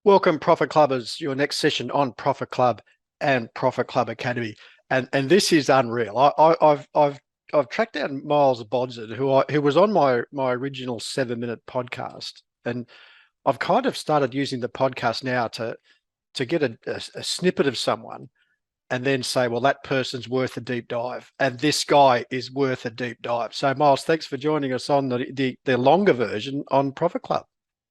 Welcome, Profit Clubbers. Your next session on Profit Club and Profit Club Academy, and this is unreal. I've tracked down Miles Bodzin, who was on my original 7 minute podcast, and I've kind of started using the podcast now to get a snippet of someone, and then say, well, that person's worth a deep dive, and this guy is worth a deep dive. So, Miles, thanks for joining us on the longer version on Profit Club.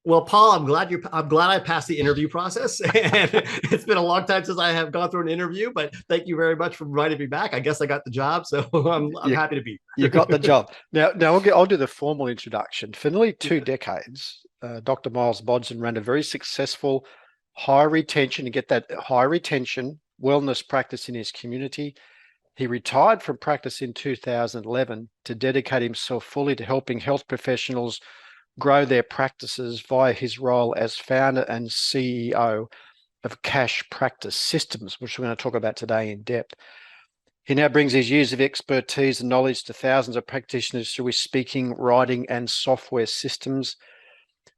Well, Paul, I'm glad I passed the interview process. And it's been a long time since I have gone through an interview, but thank you very much for inviting me back. I guess I got the job, so I'm happy to be here. You got the job. Now I'll do the formal introduction. For nearly 2 decades, Dr. Miles Bodzin ran a very successful high retention, to get that high retention wellness practice in his community. He retired from practice in 2011 to dedicate himself fully to helping health professionals grow their practices via his role as founder and CEO of Cash Practice Systems, which we're going to talk about today in depth. He now brings his years of expertise and knowledge to thousands of practitioners through his speaking, writing, and software systems.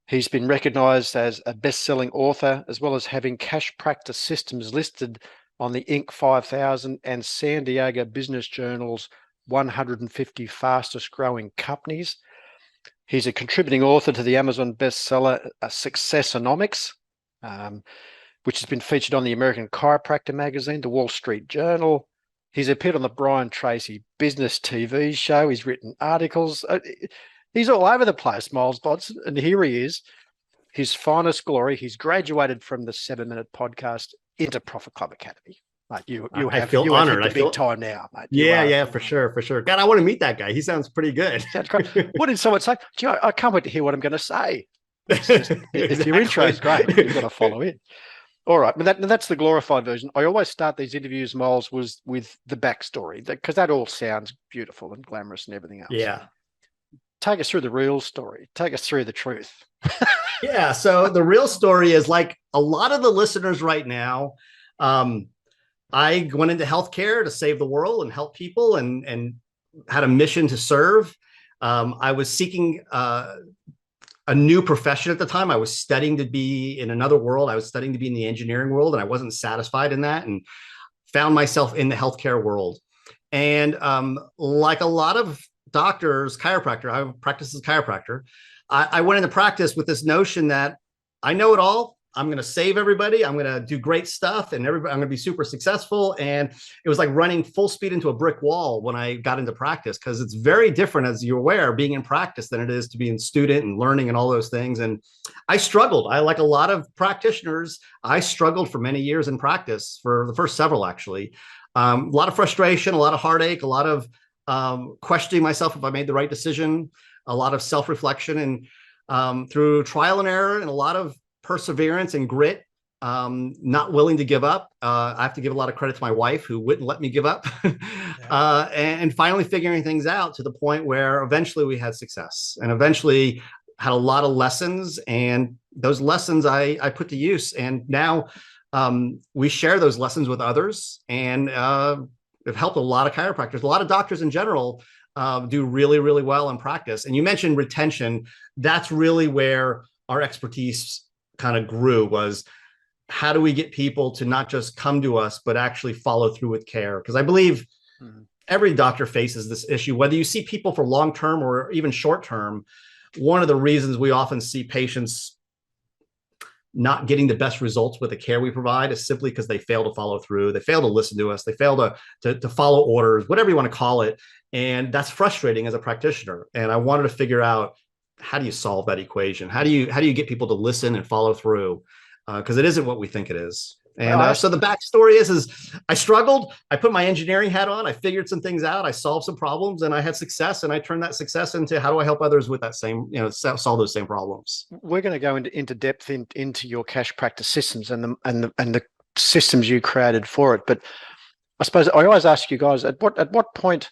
He's been recognized as a best-selling author, as well as having Cash Practice Systems listed on the Inc. 5000 and San Diego Business Journal's 150 fastest growing companies. He's a contributing author to the Amazon bestseller Successonomics, which has been featured on the American Chiropractor magazine, the Wall Street Journal. He's appeared on the Brian Tracy Business TV show. He's written articles. He's all over the place, Miles Bodzin. And here he is, his finest glory. He's graduated from the 7 minute podcast into Profit Club Academy. Mate, I feel honored. I feel big time now, mate. Yeah, for sure. God, I want to meet that guy. He sounds pretty good. Sounds great. What did someone say? Gee, I can't wait to hear what I'm going to say. If your intro is great, you've got to follow in. All right, but that's the glorified version. I always start these interviews, Miles, with the backstory, because that all sounds beautiful and glamorous and everything else. Yeah. Take us through the real story. Take us through the truth. Yeah. So the real story is, like a lot of the listeners right now, I went into healthcare to save the world and help people, and had a mission to serve. I was seeking a new profession at the time. I was studying to be in another world. I was studying to be in the engineering world, and I wasn't satisfied in that, and found myself in the healthcare world. And like a lot of doctors, chiropractor, I practice as a chiropractor. I went into practice with this notion that I know it all. I'm going to save everybody. I'm going to do great stuff, and I'm going to be super successful. And it was like running full speed into a brick wall when I got into practice, because it's very different, as you're aware, being in practice than it is to be a student and learning and all those things. And I struggled. Like a lot of practitioners, I struggled for many years in practice, for the first several, actually. A lot of frustration, a lot of heartache, a lot of questioning myself if I made the right decision, a lot of self-reflection, and through trial and error and a lot of perseverance and grit, not willing to give up. I have to give a lot of credit to my wife, who wouldn't let me give up. And finally figuring things out to the point where eventually we had success, and eventually had a lot of lessons, and those lessons I put to use. And now we share those lessons with others, and have helped a lot of chiropractors, a lot of doctors in general, do really, really well in practice. And you mentioned retention. That's really where our expertise kind of grew, was how do we get people to not just come to us, but actually follow through with care? Because I believe every doctor faces this issue, whether you see people for long-term or even short-term. One of the reasons we often see patients not getting the best results with the care we provide is simply because they fail to follow through. They fail to listen to us. They fail to follow orders, whatever you want to call it. And that's frustrating as a practitioner. And I wanted to figure out, how do you solve that equation? How do you get people to listen and follow through? Because it isn't what we think it is. And so the backstory is I struggled. I put my engineering hat on. I figured some things out. I solved some problems, and I had success. And I turned that success into, how do I help others with that same, solve those same problems? We're going to go into depth into your cash practice systems and the systems you created for it. But I suppose I always ask you guys, at what point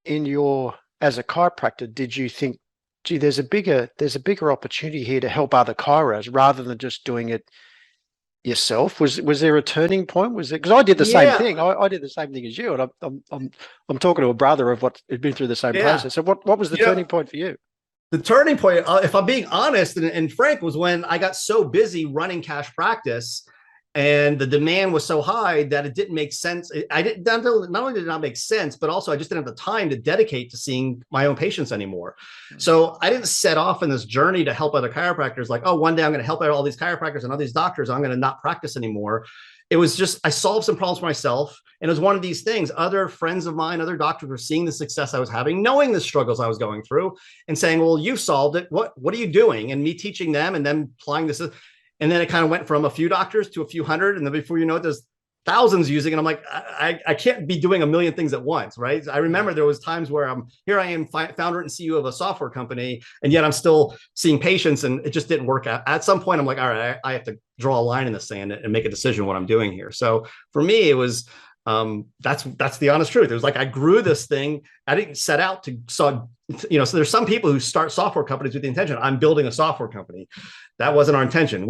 in your, as a chiropractor, did you think, gee, there's a bigger opportunity here to help other chiros rather than just doing it yourself? Was there a turning point? Was it, because I did the same thing. I did the same thing as you, and I'm talking to a brother of what had been through the same process. So what was the turning point for you? The turning point, if I'm being honest and frank, was when I got so busy running cash practice and the demand was so high that it didn't make sense. I didn't, not only did it not make sense, but also I just didn't have the time to dedicate to seeing my own patients anymore. So I didn't set off in this journey to help other chiropractors like, oh, one day I'm going to help out all these chiropractors and all these doctors. I'm going to not practice anymore. It was just, I solved some problems for myself. And it was one of these things. Other friends of mine, other doctors were seeing the success I was having, knowing the struggles I was going through and saying, well, you solved it. What are you doing? And me teaching them and then applying this. And then it kind of went from a few doctors to a few hundred. And then before you know it, there's thousands using it. I'm like, I can't be doing a million things at once, right? I remember there was times where I am founder and CEO of a software company, and yet I'm still seeing patients, and it just didn't work out. At some point, I'm like, all right, I have to draw a line in the sand and make a decision what I'm doing here. So for me, it was that's the honest truth. It was like I grew this thing. I didn't set out to so there's some people who start software companies with the intention, I'm building a software company. That wasn't our intention.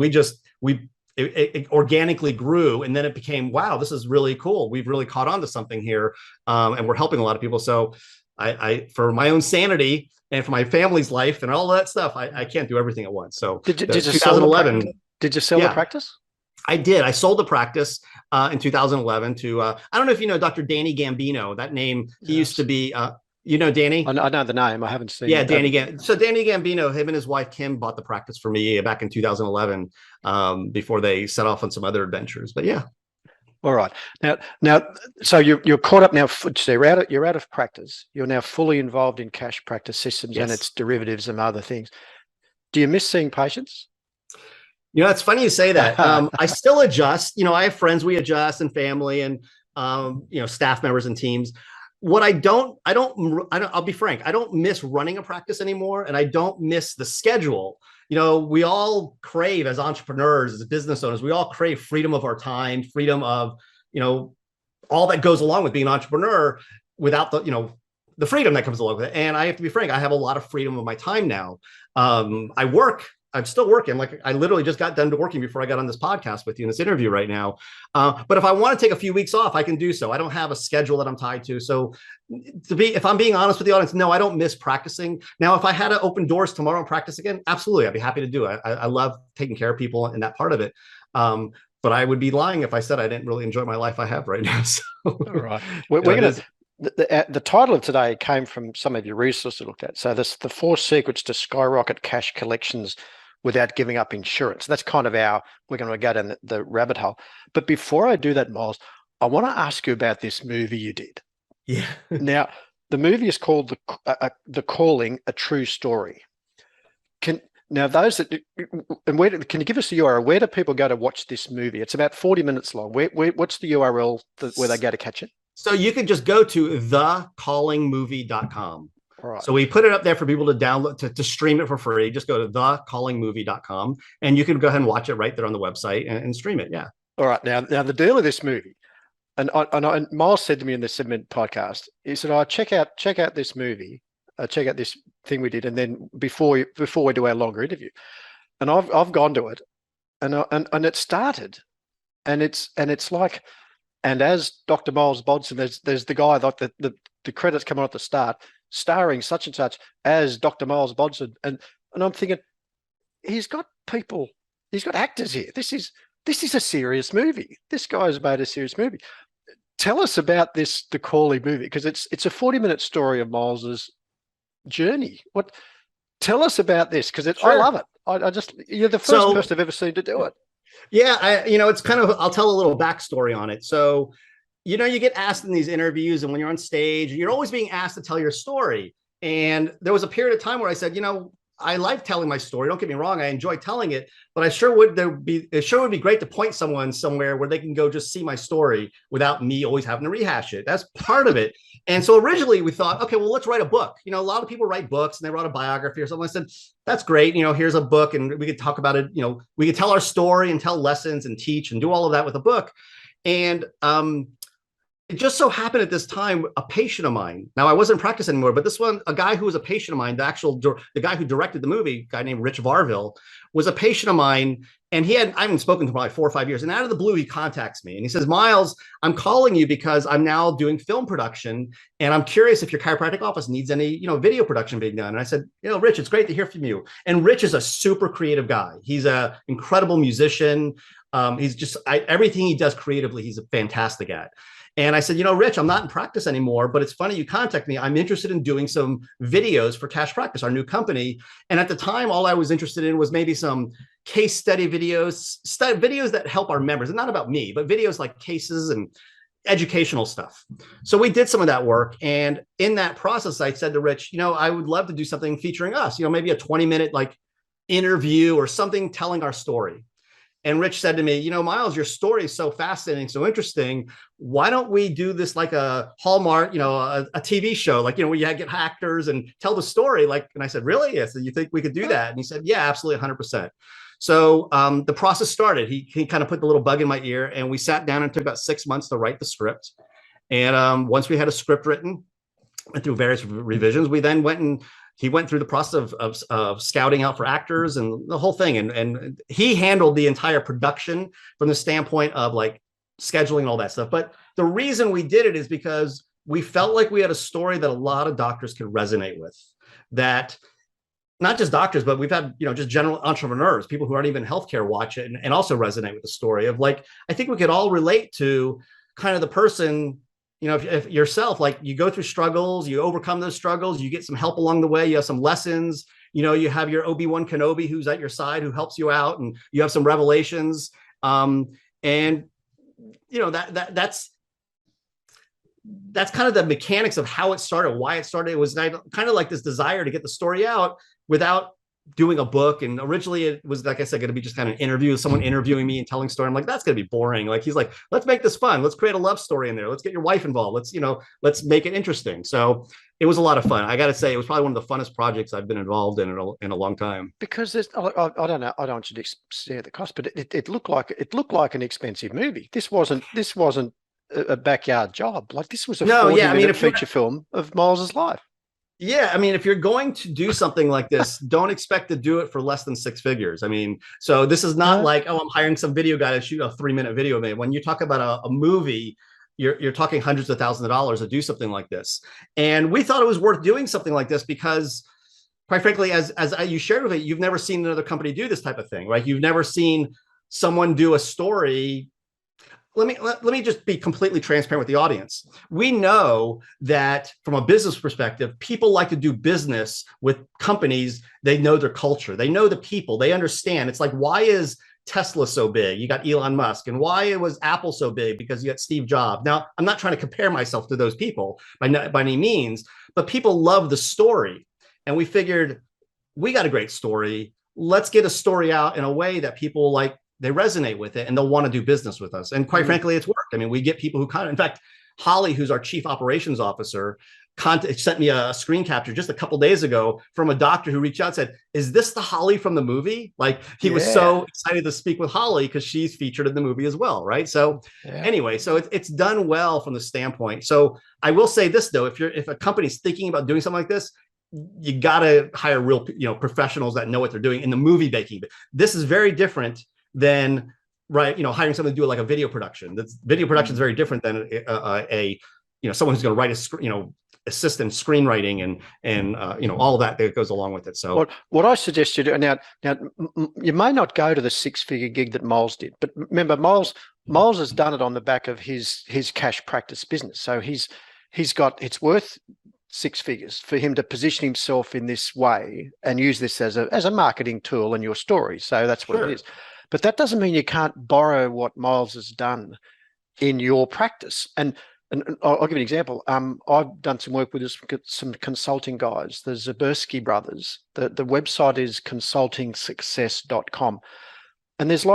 It organically grew, and then it became, wow, this is really cool. We've really caught on to something here, and we're helping a lot of people. So I for my own sanity and for my family's life and all that stuff, I can't do everything at once. So did you 2011? Did you sell the practice? I did. I sold the practice in 2011 to, I don't know if you know Dr. Danny Gambino. That name, he used to be, you know Danny? I know the name. I haven't seen. Yeah, Danny Gambino. So Danny Gambino, him and his wife Kim bought the practice for me back in 2011 before they set off on some other adventures. But yeah. All right. Now, so you're caught up now. So you're out of practice. You're now fully involved in cash practice systems and its derivatives and other things. Do you miss seeing patients? You know, it's funny you say that. I still adjust. I have friends, we adjust, and family, and staff members and teams. What I'll be frank, I don't miss running a practice anymore, and I don't miss the schedule. We all crave, as entrepreneurs, as business owners, we all crave freedom of our time, freedom of, all that goes along with being an entrepreneur without the freedom that comes along with it. And I have to be frank, I have a lot of freedom of my time now. I'm still working. Like I literally just got done working before I got on this podcast with you in this interview right now. But if I want to take a few weeks off, I can do so. I don't have a schedule that I'm tied to. So if I'm being honest with the audience, no, I don't miss practicing. Now, if I had to open doors tomorrow and practice again, absolutely. I'd be happy to do it. I love taking care of people in that part of it. But I would be lying if I said I didn't really enjoy my life I have right now. So, all right. We're going to, the title of today came from some of your resources I looked at. So the 4 secrets to Skyrocket Cash Collections without giving up insurance. That's kind of we're going to go down the rabbit hole. But before I do that, Miles, I want to ask you about this movie you did. Yeah. Now, the movie is called The Calling, A True Story. Can you give us the URL? Where do people go to watch this movie? It's about 40 minutes long. What's the URL where they go to catch it? So you could just go to thecallingmovie.com. Right. So we put it up there for people to download, to stream it for free. Just go to thecallingmovie.com and you can go ahead and watch it right there on the website and stream it. Yeah. All right. Now the deal of this movie, and Miles said to me in the segment podcast, he said, check out this movie, check out this thing we did, and then before we do our longer interview. And I've gone to it, and it started, and it's like, and as Dr. Miles Bodzin, there's the guy like the credits come on at the start, starring such and such as Dr. Miles Bodzin, and I'm thinking, he's got actors here. This is a serious movie. This guy's made a serious movie. Tell us about the Calling movie, because it's a 40-minute story of Miles's journey. Tell us about this, because I love it. You're the first person I've ever seen to do it. Yeah, it's kind of, I'll tell a little backstory on it. So, you get asked in these interviews, and when you're on stage, you're always being asked to tell your story. And there was a period of time where I said, I like telling my story. Don't get me wrong. I enjoy telling it, but it sure would be great to point someone somewhere where they can go just see my story without me always having to rehash it. That's part of it. And so originally we thought, okay, well, let's write a book. A lot of people write books and they wrote a biography or something. I said, that's great. Here's a book and we could talk about it. We could tell our story and tell lessons and teach and do all of that with a book. And, it just so happened at this time, a patient of mine, now I wasn't practicing anymore, but this one, a guy who was a patient of mine, the guy who directed the movie, a guy named Rich Varville, was a patient of mine. And I haven't spoken to him probably 4 or 5 years. And out of the blue, he contacts me and he says, Miles, I'm calling you because I'm now doing film production. And I'm curious if your chiropractic office needs any, video production being done. And I said, Rich, it's great to hear from you. And Rich is a super creative guy. He's an incredible musician. He's just, everything he does creatively, he's fantastic at. And I said, Rich, I'm not in practice anymore, but it's funny you contact me. I'm interested in doing some videos for Cash Practice, our new company. And at the time, all I was interested in was maybe some case study videos, videos that help our members. And not about me, but videos like cases and educational stuff. So we did some of that work. And in that process, I said to Rich, I would love to do something featuring us, maybe a 20-minute like interview or something telling our story. And Rich said to me, Miles, your story is so fascinating, so interesting. Why don't we do this like a Hallmark, a TV show, like, where you get actors and tell the story? Like, and I said, really? Yes. So you think we could do that? And he said, yeah, absolutely, 100%. So the process started. He kind of put the little bug in my ear, and we sat down and took about 6 months to write the script. And once we had a script written, and through various revisions, we then he went through the process of scouting out for actors and the whole thing. And he handled the entire production from the standpoint of like scheduling and all that stuff. But the reason we did it is because we felt like we had a story that a lot of doctors could resonate with. That not just doctors, but we've had, just general entrepreneurs, people who aren't even in healthcare watch it and also resonate with the story of like, I think we could all relate to kind of the person, if yourself, like you go through struggles, you overcome those struggles, you get some help along the way, you have some lessons, you have your Obi-Wan Kenobi who's at your side, who helps you out, and you have some revelations. And that's kind of the mechanics of how it started, why it started. It was kind of like this desire to get the story out without doing a book. And originally it was, like I said, going to be just kind of an interview, someone interviewing me and telling story. I'm like, that's going to be boring. Like, he's like, let's make this fun. Let's create a love story in there. Let's get your wife involved. Let's make it interesting. So it was a lot of fun. I got to say, it was probably one of the funnest projects I've been involved in a long time. Because I don't know, I don't want you to share the cost, but it looked like an expensive movie. This wasn't a backyard job. Like, this was a 40-minute feature film of Miles's life. Yeah, I mean, if you're going to do something like this, don't expect to do it for less than 6 figures. I mean, so this is not like, oh, I'm hiring some video guy to shoot a 3-minute video. When you talk about a movie, you're talking hundreds of thousands of dollars to do something like this. And we thought it was worth doing something like this because, quite frankly, as you shared with it, you've never seen another company do this type of thing, right? You've never seen someone do a story. Let me just be completely transparent with the audience. We know that from a business perspective, people like to do business with companies. They know their culture. They know the people. They understand. It's like, why is Tesla so big? You got Elon Musk. And why was Apple so big? Because you got Steve Jobs. Now, I'm not trying to compare myself to those people by any means, but people love the story. And we figured, we got a great story. Let's get a story out in a way that people like, they resonate with it and they'll want to do business with us. And quite frankly, it's worked. I mean, we get people who in fact, Holly, who's our chief operations officer, sent me a screen capture just a couple days ago from a doctor who reached out and said, is this the Holly from the movie? Like, he was so excited to speak with Holly because she's featured in the movie as well. Right. So anyway, so it's done well from the standpoint. So I will say this though, if a company's thinking about doing something like this, you got to hire real, professionals that know what they're doing in the movie making. But this is very different than hiring someone to do like a video production. Video production is very different than someone who's going to write assist in screenwriting and all that goes along with it. So what I suggest you do now, you may not go to the 6-figure gig that Miles did, but remember, Miles has done it on the back of his cash practice business. So he's got, it's worth 6 figures for him to position himself in this way and use this as a marketing tool in your story. So that's what it is. But that doesn't mean you can't borrow what Miles has done in your practice. And I'll give you an example. I've done some work with some consulting guys, the Zabersky brothers. The website is consultingsuccess.com. And there's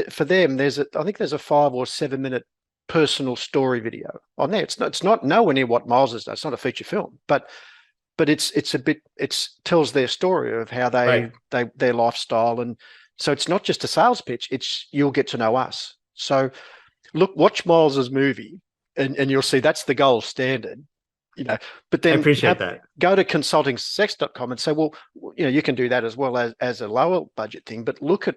for them, I think there's a 5 or 7 minute personal story video on there. It's not nowhere near what Miles has done. It's not a feature film, but it tells their story of how their lifestyle. And so it's not just a sales pitch, it's you'll get to know us. So look, watch Miles's movie and you'll see that's the gold standard, but I then appreciate that. Go to consultingsex.com and say, well, you can do that as well as a lower budget thing, but look at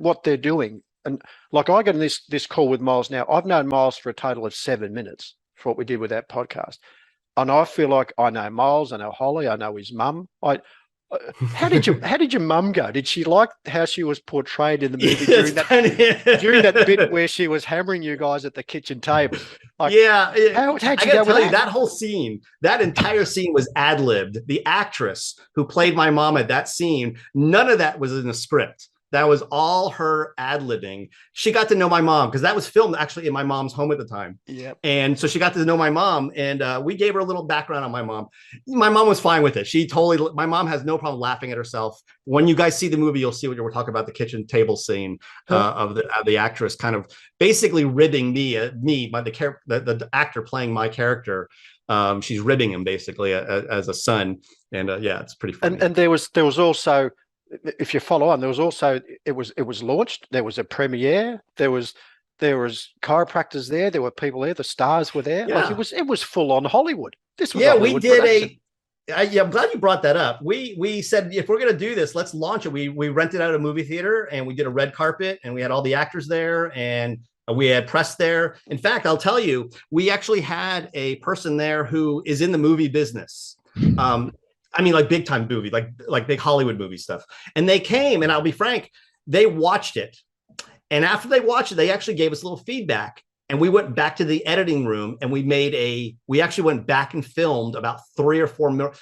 what they're doing. And like I got in this call with Miles now. I've known Miles for a total of 7 minutes for what we did with that podcast. And I feel like I know Miles, I know Holly, I know his mum. How did your mum go? Did she like how she was portrayed in the movie during that bit where she was hammering you guys at the kitchen table? How'd you go with that? That whole scene, that entire scene was ad-libbed. The actress who played my mom at that scene, none of that was in the script. That was all her ad-libbing. She got to know my mom because that was filmed actually in my mom's home at the time. Yeah. And so she got to know my mom, and we gave her a little background on my mom. My mom was fine with it. My mom has no problem laughing at herself. When you guys see the movie, you'll see what we're talking about, the kitchen table scene of the actress kind of basically ribbing the actor playing my character. She's ribbing him basically as a son. And it's pretty funny. And there was also, if you follow on, there was also it was launched. There was a premiere. There was chiropractors there. There were people there. The stars were there. Yeah. Like it was full on Hollywood. This was we did I'm glad you brought that up. We said if we're gonna do this, let's launch it. We rented out a movie theater and we did a red carpet and we had all the actors there and we had press there. In fact, I'll tell you, we actually had a person there who is in the movie business. I mean, like big time movie, like big Hollywood movie stuff. And they came, and I'll be frank, they watched it. And after they watched it, they actually gave us a little feedback. And we went back to the editing room and we actually went back and filmed about 3 or 4 minutes.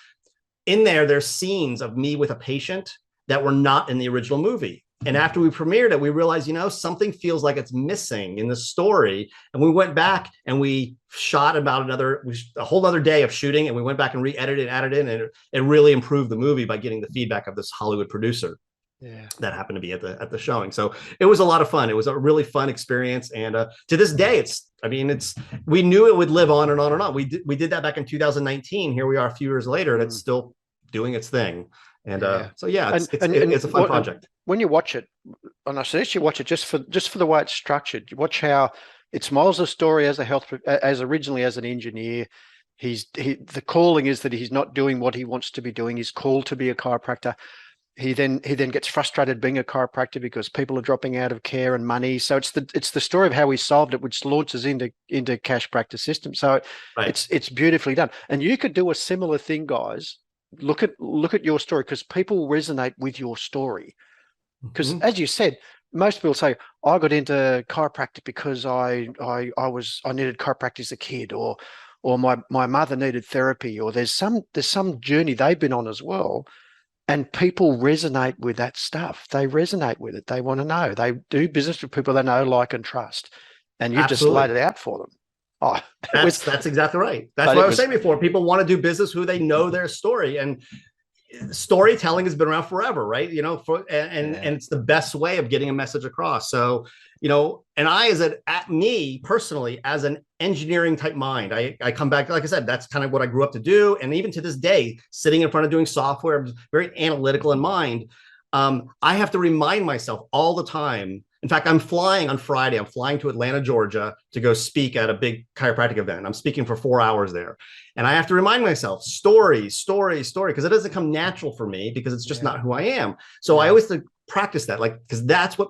In there, there's scenes of me with a patient that were not in the original movie. And after we premiered it, we realized, something feels like it's missing in the story. And we went back and we shot about a whole other day of shooting. And we went back and re-edited and added in. And it really improved the movie by getting the feedback of this Hollywood producer that happened to be at the showing. So it was a lot of fun. It was a really fun experience. And to this day, we knew it would live on and on and on. We did that back in 2019. Here we are a few years later, and it's still doing its thing. And it's a fun project. When you watch it, and I suggest you watch it just for the way it's structured. You watch how it's Miles' story as originally as an engineer. The calling is that he's not doing what he wants to be doing. He's called to be a chiropractor. He then gets frustrated being a chiropractor because people are dropping out of care and money. So it's the story of how he solved it, which launches into Cash Practice System. So it's beautifully done. And you could do a similar thing, guys. Look at your story because people resonate with your story. Because as you said, most people say, I got into chiropractic because I needed chiropractic as a kid, or my mother needed therapy, or there's some journey they've been on as well. And people resonate with that stuff. They resonate with it. They want to know. They do business with people they know, like, and trust. And you've just laid it out for them. Oh, that's exactly right. That's what I was saying before. People want to do business who they know their story, and storytelling has been around forever, right? And it's the best way of getting a message across. So, and me personally, as an engineering type mind, I come back, like I said, that's kind of what I grew up to do. And even to this day, sitting in front of doing software, I'm very analytical in mind. I have to remind myself all the time. In fact, I'm flying on Friday. I'm flying to Atlanta, Georgia to go speak at a big chiropractic event. I'm speaking for 4 hours there. And I have to remind myself, story, because it doesn't come natural for me because it's just not who I am. So I always practice that, because that's what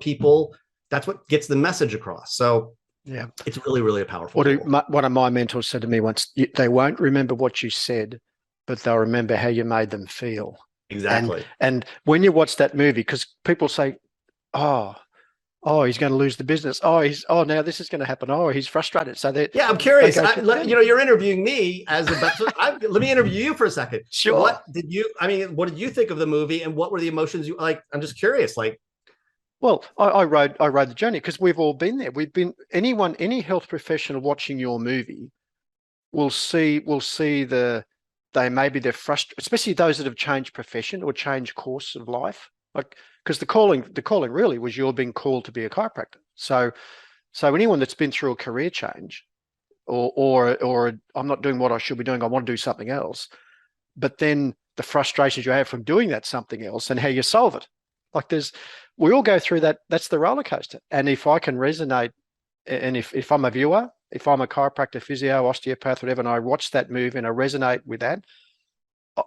gets the message across. So it's really, really a powerful tool. One of my mentors said to me once, they won't remember what you said, but they'll remember how you made them feel. Exactly. And when you watch that movie, because people say, oh, he's going to lose the business. Now this is going to happen. Oh, he's frustrated. So I'm curious. You're interviewing me let me interview you for a second. Sure. What did you think of the movie, and what were the emotions you like? I'm just curious. Well, I rode the journey because we've all been there. Any health professional watching your movie will see they're frustrated, especially those that have changed profession or changed course of life. Because the calling really was you're being called to be a chiropractor. So anyone that's been through a career change, or I'm not doing what I should be doing, I want to do something else, but then the frustrations you have from doing that something else and how you solve it. We all go through that. That's the roller coaster. And if I can resonate, and if I'm a viewer if I'm a chiropractor, physio, osteopath, whatever, and I watch that movie and I resonate with that,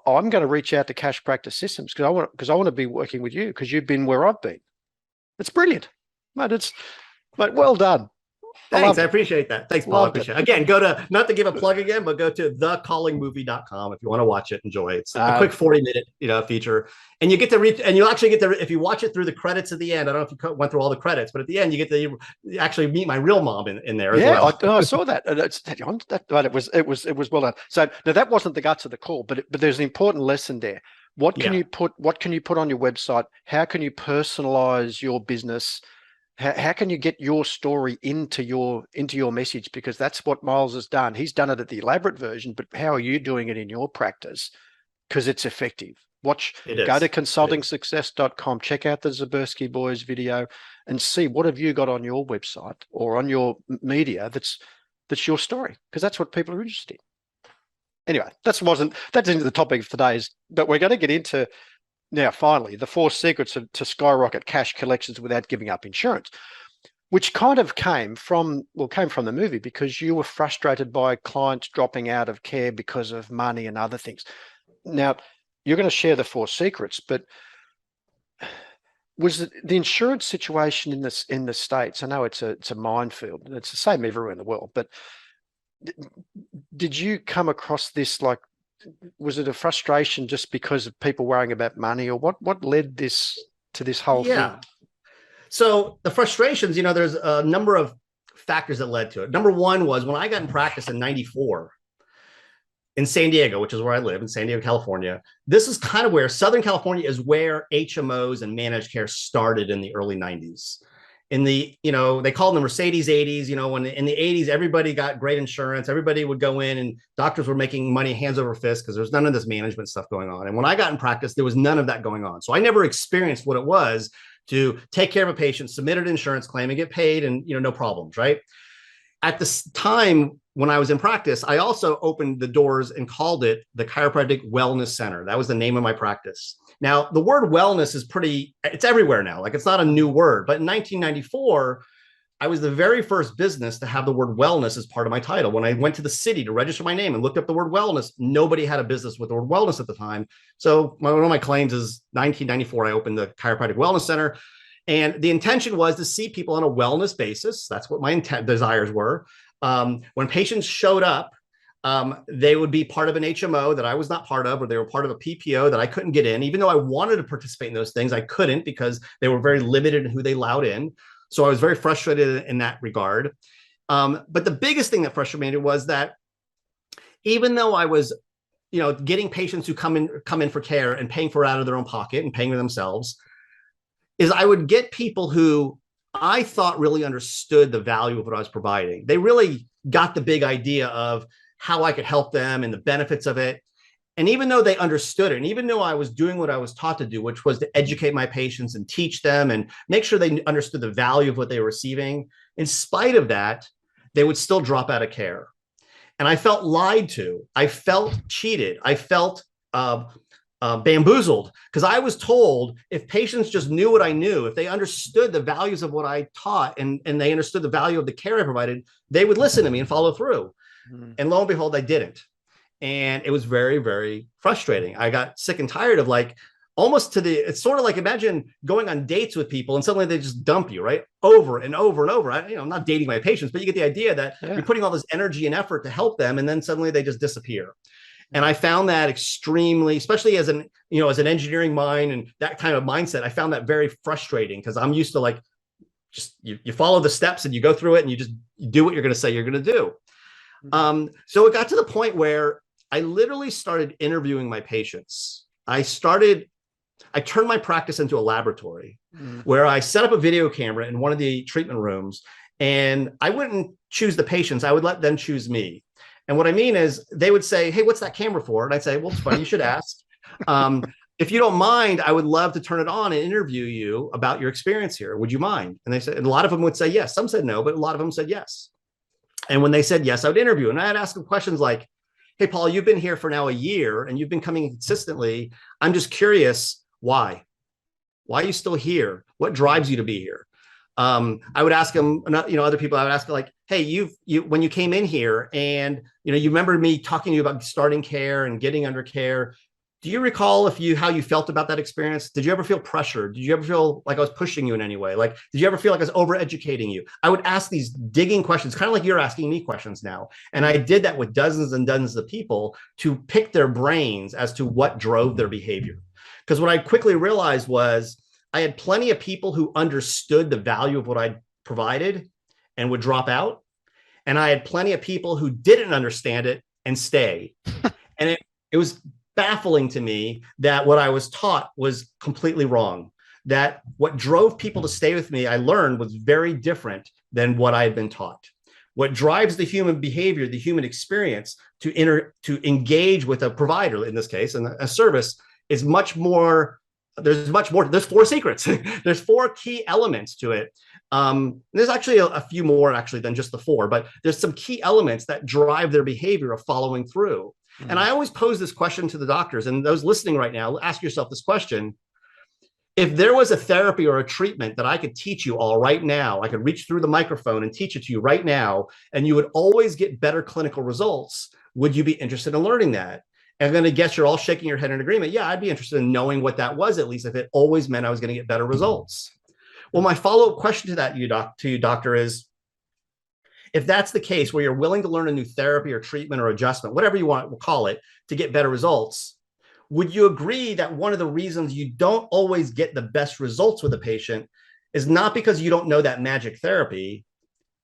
I'm going to reach out to Cash Practice Systems because I want to be working with you because you've been where I've been. It's brilliant, mate. Mate, well done. Thanks. I appreciate that. Thanks, Paul. I Loved appreciate it. Again, go to, not to give a plug again, but go to thecallingmovie.com if you want to watch it, enjoy it. It's a quick 40-minute, feature. And you get to read, and you actually get to, if you watch it through the credits at the end, I don't know if you went through all the credits, but at the end, you get to actually meet my real mom in there as well. I saw that. But it was well done. So now that wasn't the guts of the call, but there's an important lesson there. What can you put on your website? How can you personalize your business? How can you get your story into your message? Because that's what Miles has done. He's done it at the elaborate version, but how are you doing it in your practice? Because it's effective. Go to consultingsuccess.com, check out the Zabersky Boys video and see what have you got on your website or on your media that's your story, because that's what people are interested in. Anyway, that's into the topic of today's, but we're going to get into now, finally, the 4 secrets to Skyrocket Cash Collections without giving up insurance, which kind of came from the movie because you were frustrated by clients dropping out of care because of money and other things. Now, you're going to share the 4 secrets, but was the insurance situation in the States? I know it's a minefield. It's the same everywhere in the world, but did you come across this was it a frustration just because of people worrying about money, or what led to this whole thing? So the frustrations, there's a number of factors that led to it. Number one was when I got in practice in 94 in San Diego, which is where I live, in San Diego, California. This is kind of where Southern California is where HMOs and managed care started in the early 90s. In the, they called them Mercedes 80s, when in the 80s, everybody got great insurance. Everybody would go in and doctors were making money hands over fist because there's none of this management stuff going on. And when I got in practice, there was none of that going on. So I never experienced what it was to take care of a patient, submit an insurance claim and get paid and, no problems, right? At this time, when I was in practice, I also opened the doors and called it the Chiropractic Wellness Center. That was the name of my practice. Now, the word wellness it's everywhere now. It's not a new word, but in 1994, I was the very first business to have the word wellness as part of my title. When I went to the city to register my name and looked up the word wellness, nobody had a business with the word wellness at the time. So one of my claims is 1994, I opened the Chiropractic Wellness Center. And the intention was to see people on a wellness basis. That's what my desires were. When patients showed up, they would be part of an HMO that I was not part of, or they were part of a PPO that I couldn't get in. Even though I wanted to participate in those things, I couldn't because they were very limited in who they allowed in. So I was very frustrated in that regard. But the biggest thing that frustrated me was that even though I was, getting patients who come in for care and paying for it out of their own pocket and paying for themselves, is I would get people who I thought really understood the value of what I was providing. They really got the big idea of how I could help them and the benefits of it. And even though they understood it, and even though I was doing what I was taught to do, which was to educate my patients and teach them and make sure they understood the value of what they were receiving, in spite of that, they would still drop out of care. And I felt lied to. I felt cheated. I felt bamboozled, because I was told if patients just knew what I knew, if they understood the values of what I taught and they understood the value of the care I provided, they would listen to me and follow through. And lo and behold, I didn't. And it was very, very frustrating. I got sick and tired of it's sort of like, imagine going on dates with people and suddenly they just dump you, right? Over and over and over. I'm not dating my patients, but you get the idea that you're putting all this energy and effort to help them, and then suddenly they just disappear. And I found that extremely, especially as an engineering mind and that kind of mindset, I found that very frustrating, because I'm used to you follow the steps and you go through it and you do what you're going to say you're going to do. So it got to the point where I literally started interviewing my patients. I turned my practice into a laboratory where I set up a video camera in one of the treatment rooms, and I wouldn't choose the patients. I would let them choose me. And what I mean is they would say, "Hey, what's that camera for?" And I'd say, "Well, it's funny, you should ask. If you don't mind, I would love to turn it on and interview you about your experience here. Would you mind?" And they said, and a lot of them would say yes. Some said no, but a lot of them said yes. And when they said yes, I would interview. And I'd ask them questions like, "Hey, Paul, you've been here for now a year and you've been coming consistently. I'm just curious, why? Why are you still here? What drives you to be here? I would ask them, other people, I would ask like, hey, you when you came in here and, you remember me talking to you about starting care and getting under care. Do you recall how you felt about that experience? Did you ever feel pressured? Did you ever feel like I was pushing you in any way? Like, did you ever feel like I was overeducating you? I would ask these digging questions, kind of like you're asking me questions now. And I did that with dozens and dozens of people to pick their brains as to what drove their behavior. Because what I quickly realized was I had plenty of people who understood the value of what I provided and would drop out. And I had plenty of people who didn't understand it and stay. And it was baffling to me that what I was taught was completely wrong. That what drove people to stay with me, I learned, was very different than what I had been taught. What drives the human behavior, the human experience to engage with a provider, in this case, and a service, is much more. There's much more. There's 4 secrets. There's 4 key elements to it. There's actually a few more actually than just the 4, but there's some key elements that drive their behavior of following through. And I always pose this question to the doctors, and those listening right now, ask yourself this question. If there was a therapy or a treatment that I could teach you all right now, I could reach through the microphone and teach it to you right now, and you would always get better clinical results, would you be interested in learning that? And I'm going to guess you're all shaking your head in agreement. Yeah, I'd be interested in knowing what that was, at least if it always meant I was going to get better results. Well, my follow-up question to that, doctor, is, if that's the case, where you're willing to learn a new therapy or treatment or adjustment, whatever you want to call it, to get better results, would you agree that one of the reasons you don't always get the best results with a patient is not because you don't know that magic therapy,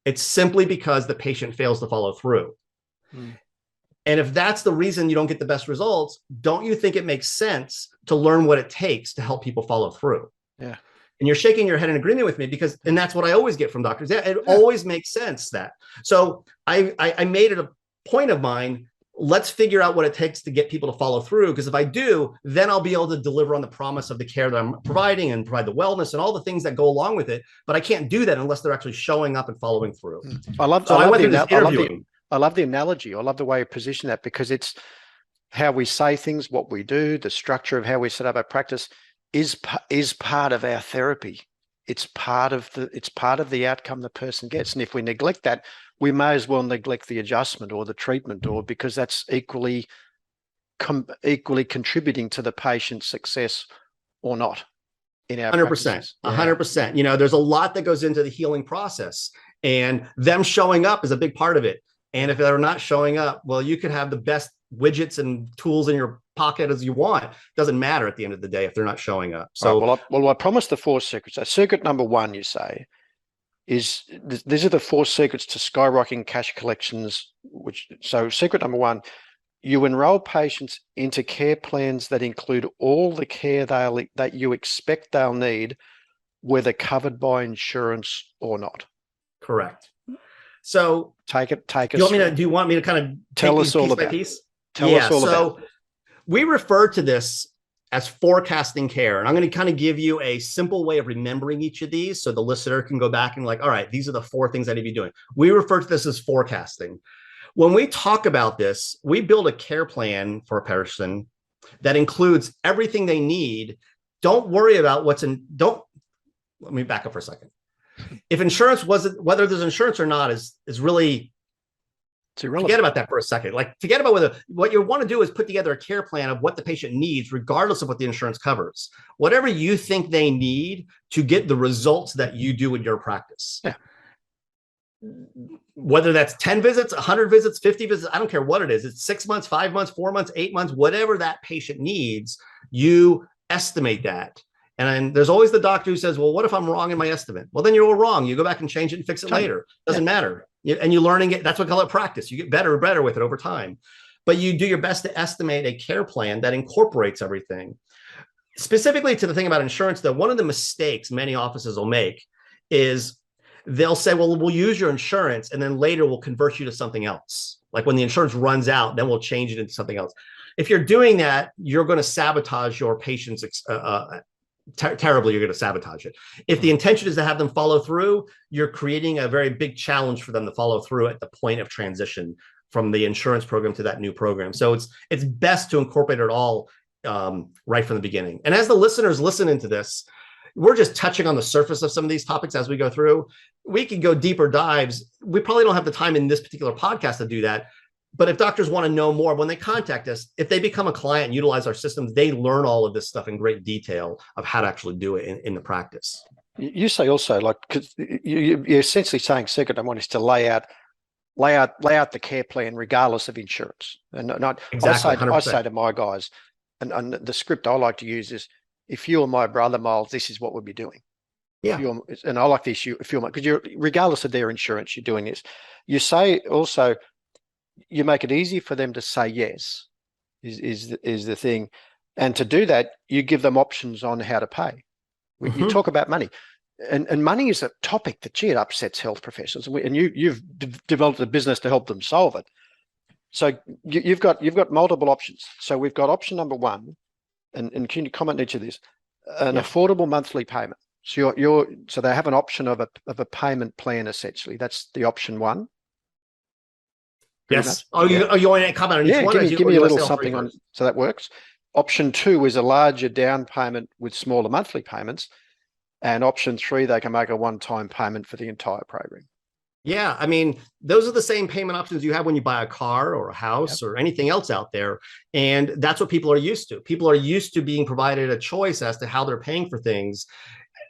it's simply because the patient fails to follow through? And if that's the reason you don't get the best results, don't you think it makes sense to learn what it takes to help people follow through? Yeah. And you're shaking your head in agreement with me, and that's what I always get from doctors. Yeah, it always makes sense that. So I made it a point of mine, let's figure out what it takes to get people to follow through. Because if I do, then I'll be able to deliver on the promise of the care that I'm providing and provide the wellness and all the things that go along with it. But I can't do that unless they're actually showing up and following through. I love the analogy. I love the way you position that, because it's how we say things, what we do, the structure of how we set up our practice is part of our therapy. It's part of the outcome the person gets. And if we neglect that, we may as well neglect the adjustment or the treatment, or because that's equally contributing to the patient's success or not in our 100%. 100%. There's a lot that goes into the healing process, and them showing up is a big part of it. And if they're not showing up, well, you could have the best widgets and tools in your pocket as you want. It doesn't matter at the end of the day if they're not showing up. So, I promised the 4 secrets. So secret number 1, you say, is these are the 4 secrets to skyrocketing cash collections. So secret number 1, you enroll patients into care plans that include all the care that you expect they'll need, whether covered by insurance or not. Correct. So take us. Do you want me to kind of tell us all about piece? Tell us all about it. We refer to this as forecasting care. And I'm going to kind of give you a simple way of remembering each of these so the listener can go back and all right, these are the 4 things I need to be doing. We refer to this as forecasting. When we talk about this, we build a care plan for a person that includes everything they need. Don't worry about let me back up for a second. If insurance whether there's insurance or not is really, forget about that for a second. Forget about what you want to do is put together a care plan of what the patient needs, regardless of what the insurance covers. Whatever you think they need to get the results that you do in your practice. Yeah. Whether that's 10 visits, 100 visits, 50 visits, I don't care what it is. It's 6 months, 5 months, 4 months, 8 months, whatever that patient needs, you estimate that. And there's always the doctor who says, well, what if I'm wrong in my estimate? Well, then you're all wrong. You go back and change it and fix it later. Doesn't matter. And you're learning it. That's what we call it practice. You get better and better with it over time. But you do your best to estimate a care plan that incorporates everything. Specifically to the thing about insurance, though, one of the mistakes many offices will make is they'll say, well, we'll use your insurance, and then later we'll convert you to something else. Like when the insurance runs out, then we'll change it into something else. If you're doing that, you're going to sabotage your patient's terribly. You're going to sabotage it. If the intention is to have them follow through, you're creating a very big challenge for them to follow through at the point of transition from the insurance program to that new program. So it's best to incorporate it all right from the beginning. And as the listeners listen into this, we're just touching on the surface of some of these topics as we go through. We can go deeper dives. We probably don't have the time in this particular podcast to do that. But if doctors want to know more, when they contact us, if they become a client and utilize our systems, they learn all of this stuff in great detail of how to actually do it in the practice. You say also, like, because you're essentially saying second one is to lay out the care plan regardless of insurance. And not Exactly, I say to my guys, and the script I like to use is, if you were my brother, Miles, this is what we'd be doing. Yeah. And I like this, if you're, because you're, regardless of their insurance, you're doing this. You say also, you make it easy for them to say yes, is the thing. And to do that, you give them options on how to pay. You talk about money. And money is a topic that, gee, it upsets health professionals. And you've developed a business to help them solve it. So you've got multiple options. So we've got option number one, and can you comment on each of these? An affordable monthly payment. So so they have an option of a payment plan, essentially. That's the option one. Yes. You want to comment on each one? Give me a little something on, so that works. Option two is a larger down payment with smaller monthly payments. And option three, they can make a one-time payment for the entire program. Yeah, I mean, those are the same payment options you have when you buy a car or a house or anything else out there. And that's what people are used to. People are used to being provided a choice as to how they're paying for things.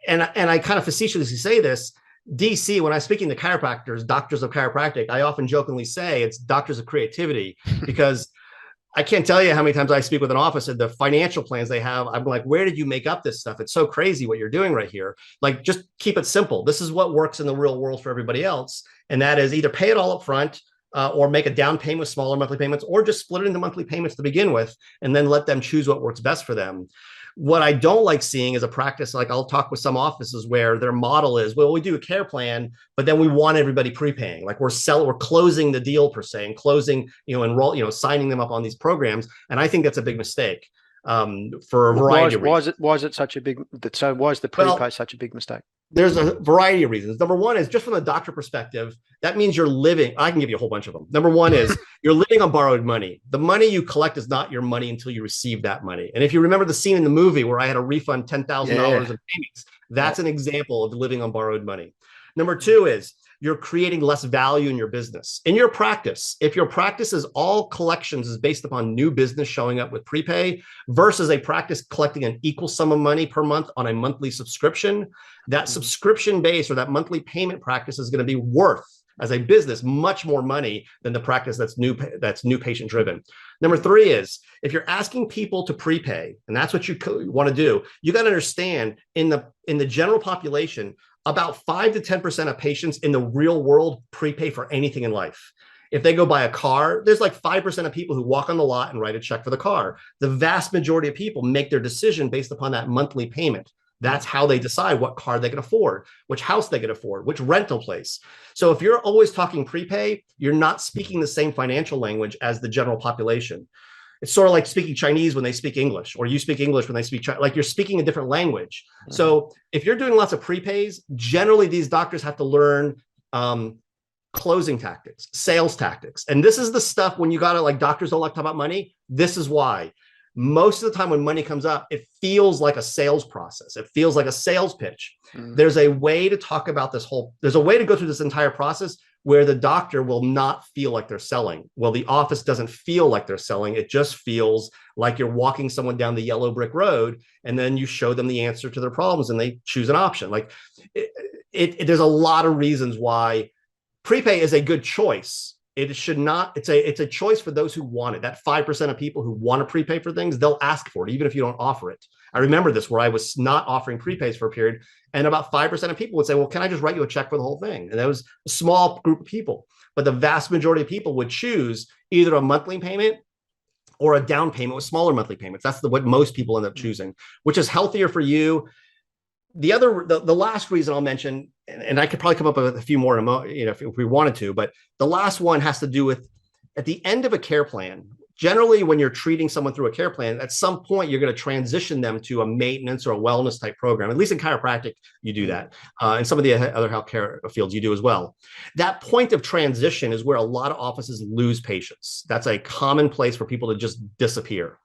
And I kind of facetiously say this, DC, when I'm speaking to chiropractors, doctors of chiropractic, I often jokingly say it's doctors of creativity, because I can't tell you how many times I speak with an office and the financial plans they have. I'm like, where did you make up this stuff? It's so crazy what you're doing right here. Like, just keep it simple. This is what works in the real world for everybody else. And that is either pay it all up front or make a down payment with smaller monthly payments, or just split it into monthly payments to begin with, and then let them choose what works best for them. What I don't like seeing is a practice, like I'll talk with some offices where their model is, well, we do a care plan, but then we want everybody prepaying. Like we're closing the deal per se, and closing, signing them up on these programs. And I think that's a big mistake for a variety of reasons. Why is it such a big, so why is the prepay such a big mistake? There's a variety of reasons. Number one is, just from the doctor perspective, that means you're living. I can give you a whole bunch of them. Number one is you're living on borrowed money. The money you collect is not your money until you receive that money. And if you remember the scene in the movie where I had to refund $10,000 in payments, that's an example of living on borrowed money. Number two is you're creating less value in your business. In your practice, if your practice is all collections is based upon new business showing up with prepay versus a practice collecting an equal sum of money per month on a monthly subscription, that subscription base or that monthly payment practice is going to be worth, as a business, much more money than the practice that's new patient driven. Number three is, if you're asking people to prepay, and that's what you want to do, you got to understand in the general population, about 5 to 10% of patients in the real world prepay for anything in life. If they go buy a car, there's like 5% of people who walk on the lot and write a check for the car. The vast majority of people make their decision based upon that monthly payment. That's how they decide what car they can afford, which house they can afford, which rental place. So if you're always talking prepay, you're not speaking the same financial language as the general population. It's sort of like speaking Chinese when they speak English, or you speak English when they speak Chinese, like you're speaking a different language. So if you're doing lots of prepays, generally these doctors have to learn closing tactics, sales tactics. And this is the stuff when you got to, like, doctors don't like to talk about money. This is why. Most of the time when money comes up, it feels like a sales process. It feels like a sales pitch. There's a way to talk about there's a way to go through this entire process where the doctor will not feel like they're selling. Well, the office doesn't feel like they're selling. It just feels like you're walking someone down the yellow brick road, and then you show them the answer to their problems and they choose an option. Like there's a lot of reasons why prepay is a good choice. It should not, it's a choice for those who want it. That 5% of people who want to prepay for things, they'll ask for it, even if you don't offer it. I remember this, where I was not offering prepays for a period, and about 5% of people would say, well, can I just write you a check for the whole thing? And that was a small group of people, but the vast majority of people would choose either a monthly payment or a down payment with smaller monthly payments. That's what most people end up choosing, which is healthier for you. The last reason I'll mention, and I could probably come up with a few more, if we wanted to, but the last one has to do with, at the end of a care plan, generally when you're treating someone through a care plan, at some point you're going to transition them to a maintenance or a wellness type program. At least in chiropractic, you do that. And some of the other healthcare fields you do as well. That point of transition is where a lot of offices lose patients. That's a common place for people to just disappear.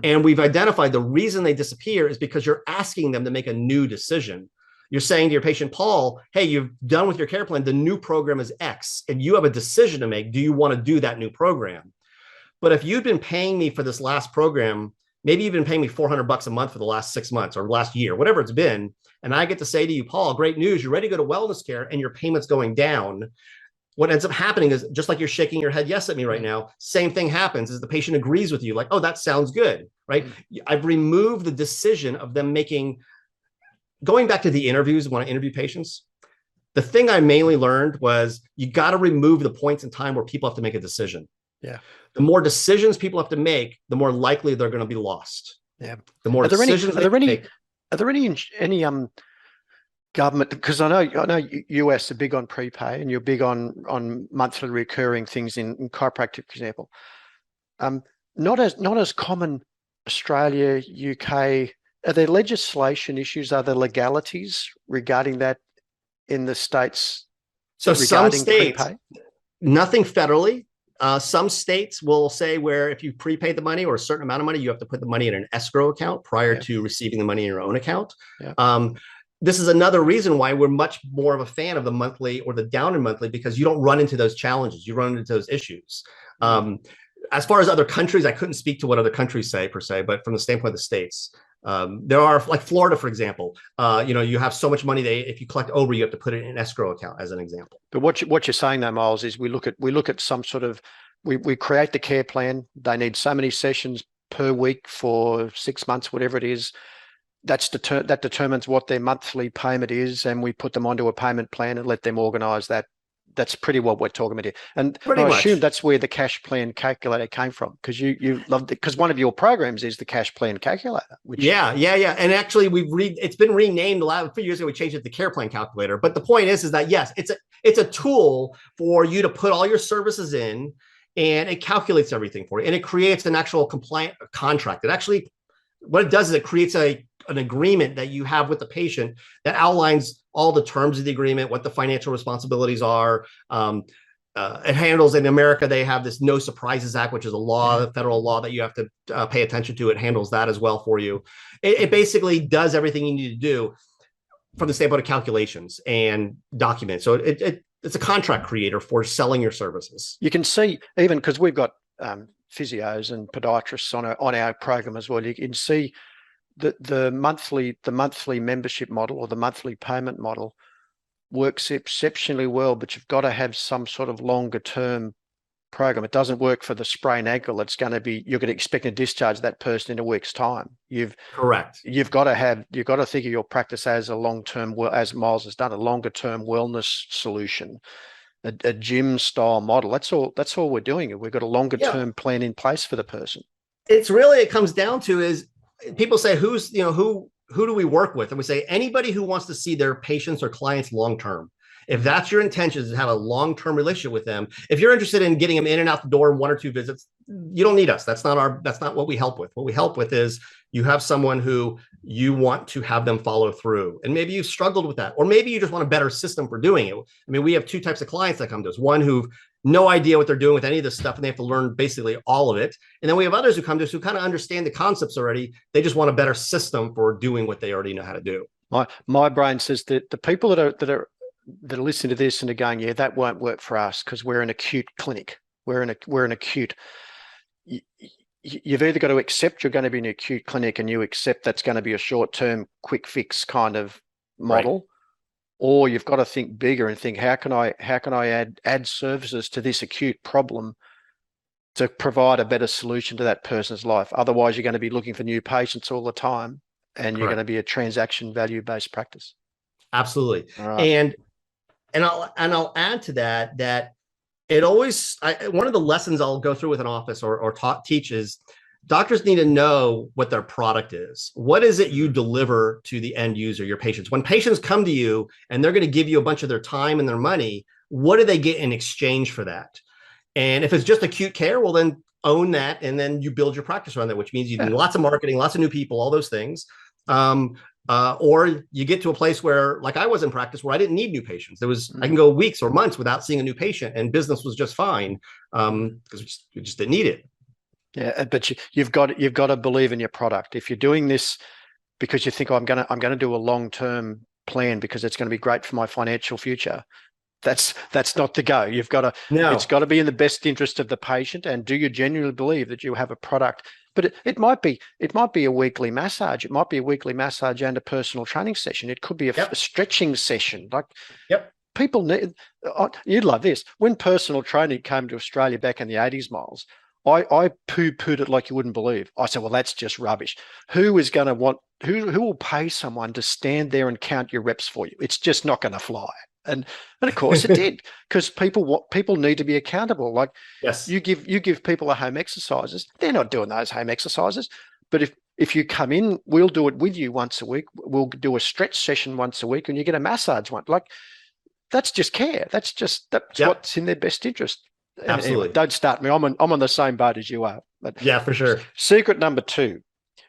And we've identified the reason they disappear is because you're asking them to make a new decision. You're saying to your patient, Paul, hey, you've done with your care plan, the new program is X, and you have a decision to make. Do you want to do that new program? But if you've been paying me for this last program, maybe you've been paying me $400 a month for the last 6 months or last year, whatever it's been, and I get to say to you, Paul, great news, you're ready to go to wellness care and your payment's going down. What ends up happening is, just like you're shaking your head yes at me right now, same thing happens is the patient agrees with you, like, oh, that sounds good, right? I've removed the decision of them making. Going back to the interviews, when I interview patients, the thing I mainly learned was you got to remove the points in time where people have to make a decision. Yeah. The more decisions people have to make, the more likely they're going to be lost. Yeah. The more decisions are there any government, because I know US are big on prepay and you're big on monthly recurring things in chiropractic, for example. Not as common Australia, UK. Are there legislation issues? Are there legalities regarding that in the states? So some states, prepay? Nothing federally. Some states will say where if you prepaid the money or a certain amount of money, you have to put the money in an escrow account prior to receiving the money in your own account. Yeah. This is another reason why we're much more of a fan of the monthly or the down and monthly, because you don't run into those challenges. You run into those issues. As far as other countries, I couldn't speak to what other countries say per se, but from the standpoint of the states, there are, like Florida, for example, you have so much money that if you collect over, you have to put it in an escrow account, as an example. But what you're saying though, Miles, is we look at some sort of, we create the care plan. They need so many sessions per week for 6 months, whatever it is. That determines what their monthly payment is, and we put them onto a payment plan and let them organise that. That's pretty what we're talking about here. And I assume that's where the cash plan calculator came from, because you loved it, because one of your programs is the cash plan calculator. Which yeah. And actually it's been renamed a few years ago. We changed it to care plan calculator. But the point is that yes, it's a tool for you to put all your services in, and it calculates everything for you, and it creates an actual compliant contract. It actually, what it does is it creates an agreement that you have with the patient that outlines all the terms of the agreement, what the financial responsibilities are. It handles, in America, they have this No Surprises Act, which is a law, a federal law that you have to pay attention to. It handles that as well for you. It basically does everything you need to do from the standpoint of calculations and documents. So it's a contract creator for selling your services. You can see, even because we've got physios and podiatrists on our program as well, you can see the monthly membership model, or the monthly payment model, works exceptionally well, but you've got to have some sort of longer term program. It doesn't work for the sprained ankle. It's going to be, you're going to expect to discharge that person in a week's time. Correct. You've got to think of your practice as a long-term, as Miles has done, a longer term wellness solution, a gym style model. That's all we're doing. We've got a longer term plan in place for the person. It comes down to is, people say, who do we work with? And we say, anybody who wants to see their patients or clients long-term. If that's your intention, is to have a long-term relationship with them. If you're interested in getting them in and out the door in 1 or 2 visits, you don't need us. That's not what we help with. What we help with is you have someone who you want to have them follow through. And maybe you've struggled with that, or maybe you just want a better system for doing it. I mean, we have 2 types of clients that come to us. One who've no idea what they're doing with any of this stuff, and they have to learn basically all of it. And then we have others who come to us who kind of understand the concepts already. They just want a better system for doing what they already know how to do. My brain says that the people that are listening to this and are going, yeah, that won't work for us because we're an acute clinic. We're an acute. You've either got to accept you're going to be an acute clinic, and you accept that's going to be a short-term, quick fix kind of model. Right. Or you've got to think bigger and think, how can I add services to this acute problem to provide a better solution to that person's life? Otherwise, you're going to be looking for new patients all the time, and you're going to be a transaction value-based practice. Absolutely. Right. And I'll add to that it always, one of the lessons I'll go through with an office or teach is, doctors need to know what their product is. What is it you deliver to the end user, your patients? When patients come to you and they're going to give you a bunch of their time and their money, what do they get in exchange for that? And if it's just acute care, well, then own that, and then you build your practice around that, which means you do Yeah. lots of marketing, lots of new people, all those things. Or you get to a place where, like I was in practice, where I didn't need new patients. I can go weeks or months without seeing a new patient, and business was just fine because we just didn't need it. Yeah, but you've got to believe in your product. If you're doing this because you think, oh, I'm gonna do a long-term plan because it's going to be great for my financial future, that's not the go. You've got to. No. It's got to be in the best interest of the patient. And do you genuinely believe that you have a product? But it might be a weekly massage. It might be a weekly massage and a personal training session. It could be a stretching session. Like, people need. You'd love this. When personal training came to Australia back in the 80s, Miles, I poo-pooed it like you wouldn't believe. I said, well, that's just rubbish. Who will pay someone to stand there and count your reps for you? It's just not going to fly. And of course it did, because people need to be accountable. Like, you give people a home exercises, they're not doing those home exercises. But if you come in, we'll do it with you once a week. We'll do a stretch session once a week, and you get a massage one. Like, that's just care. That's what's in their best interest. Absolutely. Anyway, don't start me. I'm on the same boat as you are. But yeah, for sure. Secret number 2.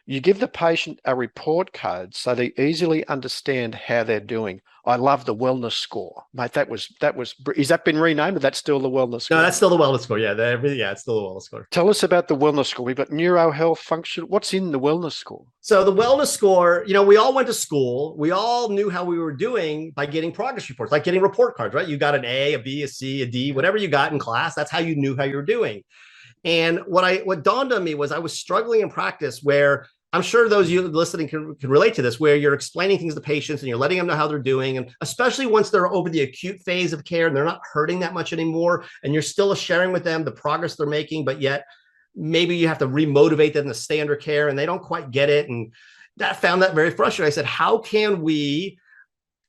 You give the patient a report code so they easily understand how they're doing. I love the wellness score, mate. Is that been renamed, or that's still the wellness score? No, that's still the wellness score. Yeah, it's still the wellness score. Tell us about the wellness score. We've got neuro health function. What's in the wellness score? So the wellness score, we all went to school. We all knew how we were doing by getting progress reports, like getting report cards, right? You got an A, a B, a C, a D, whatever you got in class. That's how you knew how you were doing. And what dawned on me was I was struggling in practice, where I'm sure those of you listening can relate to this, where you're explaining things to patients and you're letting them know how they're doing. And especially once they're over the acute phase of care and they're not hurting that much anymore, and you're still sharing with them the progress they're making, but yet maybe you have to remotivate them to stay under care and they don't quite get it. And found that very frustrating. I said, how can we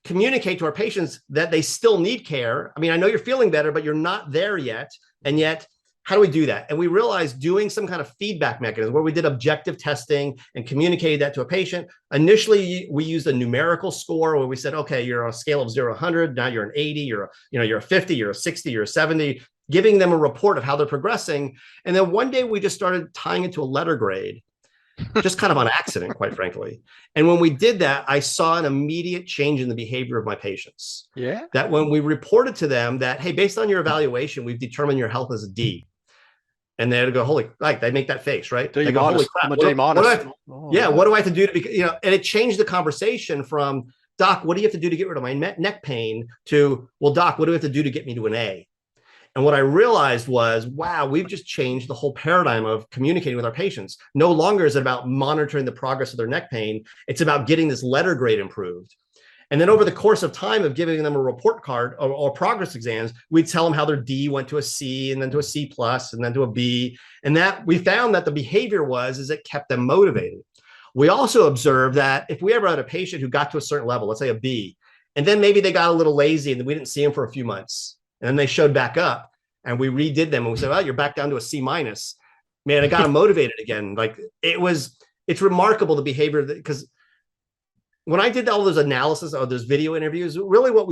communicate to our patients that they still need care? I mean, I know you're feeling better, but you're not there yet. And yet, how do we do that? And we realized doing some kind of feedback mechanism where we did objective testing and communicated that to a patient. Initially, we used a numerical score where we said, okay, you're on a scale of 0 to 100. Now you're an 80, you're a 50, you're a 60, you're a 70, giving them a report of how they're progressing. And then one day we just started tying it to a letter grade, just kind of on accident, quite frankly. And when we did that, I saw an immediate change in the behavior of my patients. Yeah. That when we reported to them that, hey, based on your evaluation, we've determined your health as a D. And they'd go, holy, like they make that face, right? They go, holy crap. What do I have to do to and it changed the conversation from, doc, what do you have to do to get rid of my neck pain, to, well, doc, what do we have to do to get me to an A? And what I realized was, wow, we've just changed the whole paradigm of communicating with our patients. No longer is it about monitoring the progress of their neck pain. It's about getting this letter grade improved. And then over the course of time of giving them a report card or progress exams, we'd tell them how their D went to a C, and then to a C plus, and then to a B. And that we found that the behavior is it kept them motivated. We also observed that if we ever had a patient who got to a certain level, let's say a B, and then maybe they got a little lazy and we didn't see them for a few months, and then they showed back up and we redid them and we said, well, you're back down to a C minus. Man, it got them motivated again. Like it's remarkable, the behavior, because when I did all those analysis of those video interviews, really what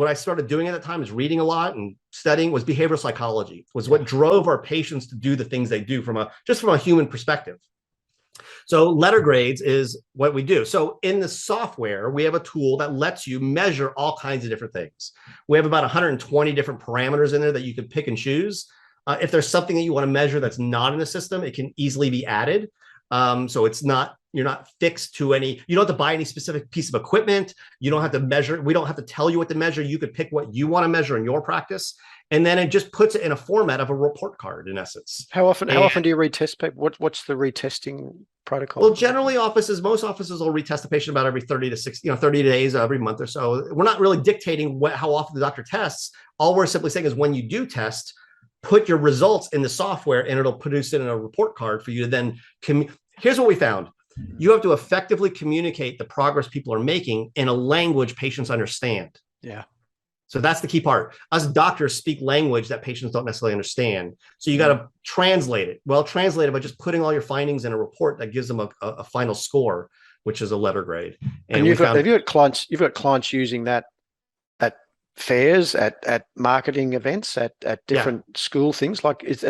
I started doing at that time is reading a lot and studying was behavioral psychology, was what drove our patients to do the things they do from a human perspective. So letter grades is what we do. So in the software, we have a tool that lets you measure all kinds of different things. We have about 120 different parameters in there that you can pick and choose. If there's something that you want to measure that's not in the system, it can easily be added. So you're not fixed to you don't have to buy any specific piece of equipment. You don't have to measure. We don't have to tell you what to measure. You could pick what you want to measure in your practice. And then it just puts it in a format of a report card, in essence. How often do you retest people? What's the retesting protocol? Well, generally most offices will retest the patient about every 30 to 60, 30 days, every month or so. We're not really dictating how often the doctor tests. All we're simply saying is when you do test, put your results in the software and it'll produce it in a report card for you to then here's what we found. You have to effectively communicate the progress people are making in a language patients understand. Yeah. So that's the key part. Us doctors speak language that patients don't necessarily understand. So you got to translate it. Well, translate it by just putting all your findings in a report that gives them a final score, which is a letter grade. And have you got clients using that at fairs, at marketing events, at different school things? Like it's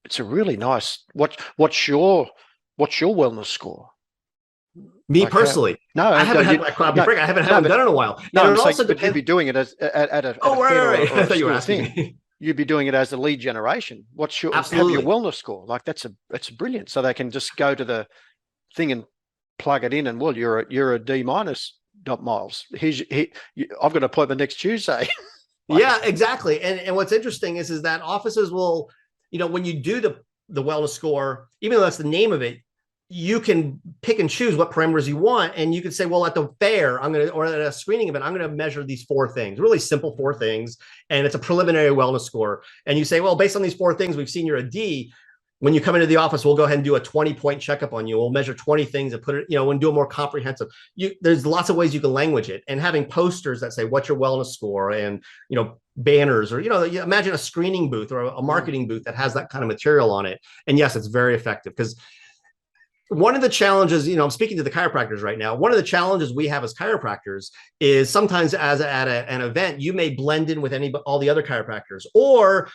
it's a really nice. What's your wellness score? Me Like personally, no, I haven't had you, my crop no, break. I haven't no, done it in a while. no. And I'm it saying, also but you'd depends. be doing it as at a Oh, fit right. or I a thought you were school asking thing. me. You'd be doing it as a lead generation. Have your Absolutely. wellness score? Like that's brilliant. So they can just go to the thing and plug it in, and well, you're a D minus. Miles. I've got an appointment next Tuesday. Like, Yeah, exactly. And what's interesting is that offices will, when you do the wellness score, even though that's the name of it, you can pick and choose what parameters you want. And you can say, well, at the fair, or at a screening event, I'm going to measure these 4 things, really simple 4 things. And it's a preliminary wellness score. And you say, well, based on these 4 things, we've seen you're a D. When you come into the office, we'll go ahead and do a 20-point checkup on you. We'll measure 20 things and put it, and do a more comprehensive. There's lots of ways you can language it, and having posters that say what's your wellness score, and banners, or you imagine a screening booth or a marketing booth that has that kind of material on it. And yes, it's very effective, because one of the challenges, I'm speaking to the chiropractors right now. One of the challenges we have as chiropractors is sometimes at an event, you may blend in with all the other chiropractors, or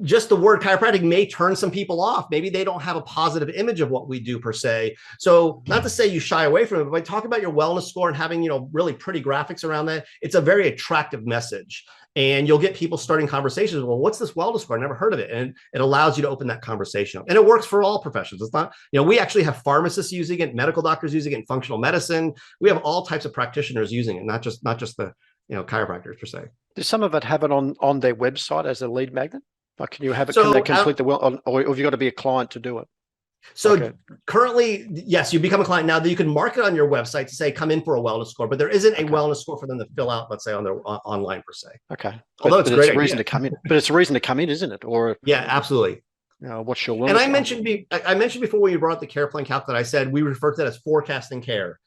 just the word chiropractic may turn some people off. Maybe they don't have a positive image of what we do per se. So not to say you shy away from it, but by talking about your wellness score and having, really pretty graphics around that, it's a very attractive message. And you'll get people starting conversations. Well, what's this wellness score? I never heard of it. And it allows you to open that conversation. And it works for all professions. It's not, we actually have pharmacists using it, medical doctors using it, in functional medicine. We have all types of practitioners using it, not just the, chiropractors per se. does some of it have it on their website as a lead magnet? Like, can you have it? So, can they complete the well, or have you got to be a client to do it? So currently, yes, you become a client now. That you can mark it on your website to say, come in for a wellness score, but there isn't a wellness score for them to fill out, let's say, on their online per se. Okay. Although it's a reason to come in, but it's a reason to come in, isn't it? Or yeah, absolutely. What's your wellness? And I mentioned before when you brought up the care plan calculator, I said we refer to that as forecasting care.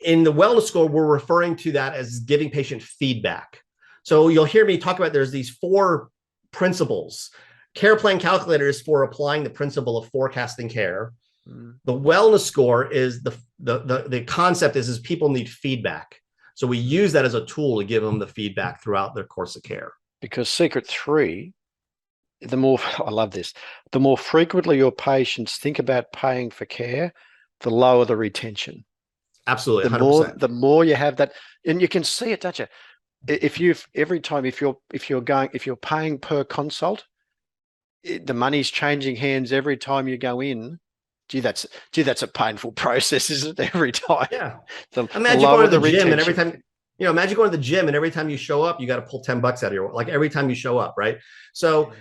In the wellness score, we're referring to that as giving patient feedback. So you'll hear me talk about there's these 4 principles. Care plan calculator is for applying the principle of forecasting care. The wellness score is the concept is people need feedback. So we use that as a tool to give them the feedback throughout their course of care. Because secret 3, I love this, the more frequently your patients think about paying for care, the lower the retention. Absolutely. 100%. The more you have that, and you can see it, don't you? If you're paying per consult, the money's changing hands every time you go in. Gee, that's a painful process, isn't it? Every time. Yeah. So imagine going to the gym and every time, imagine going to the gym and every time you show up, you got to pull $10 out of your, like every time you show up, right? So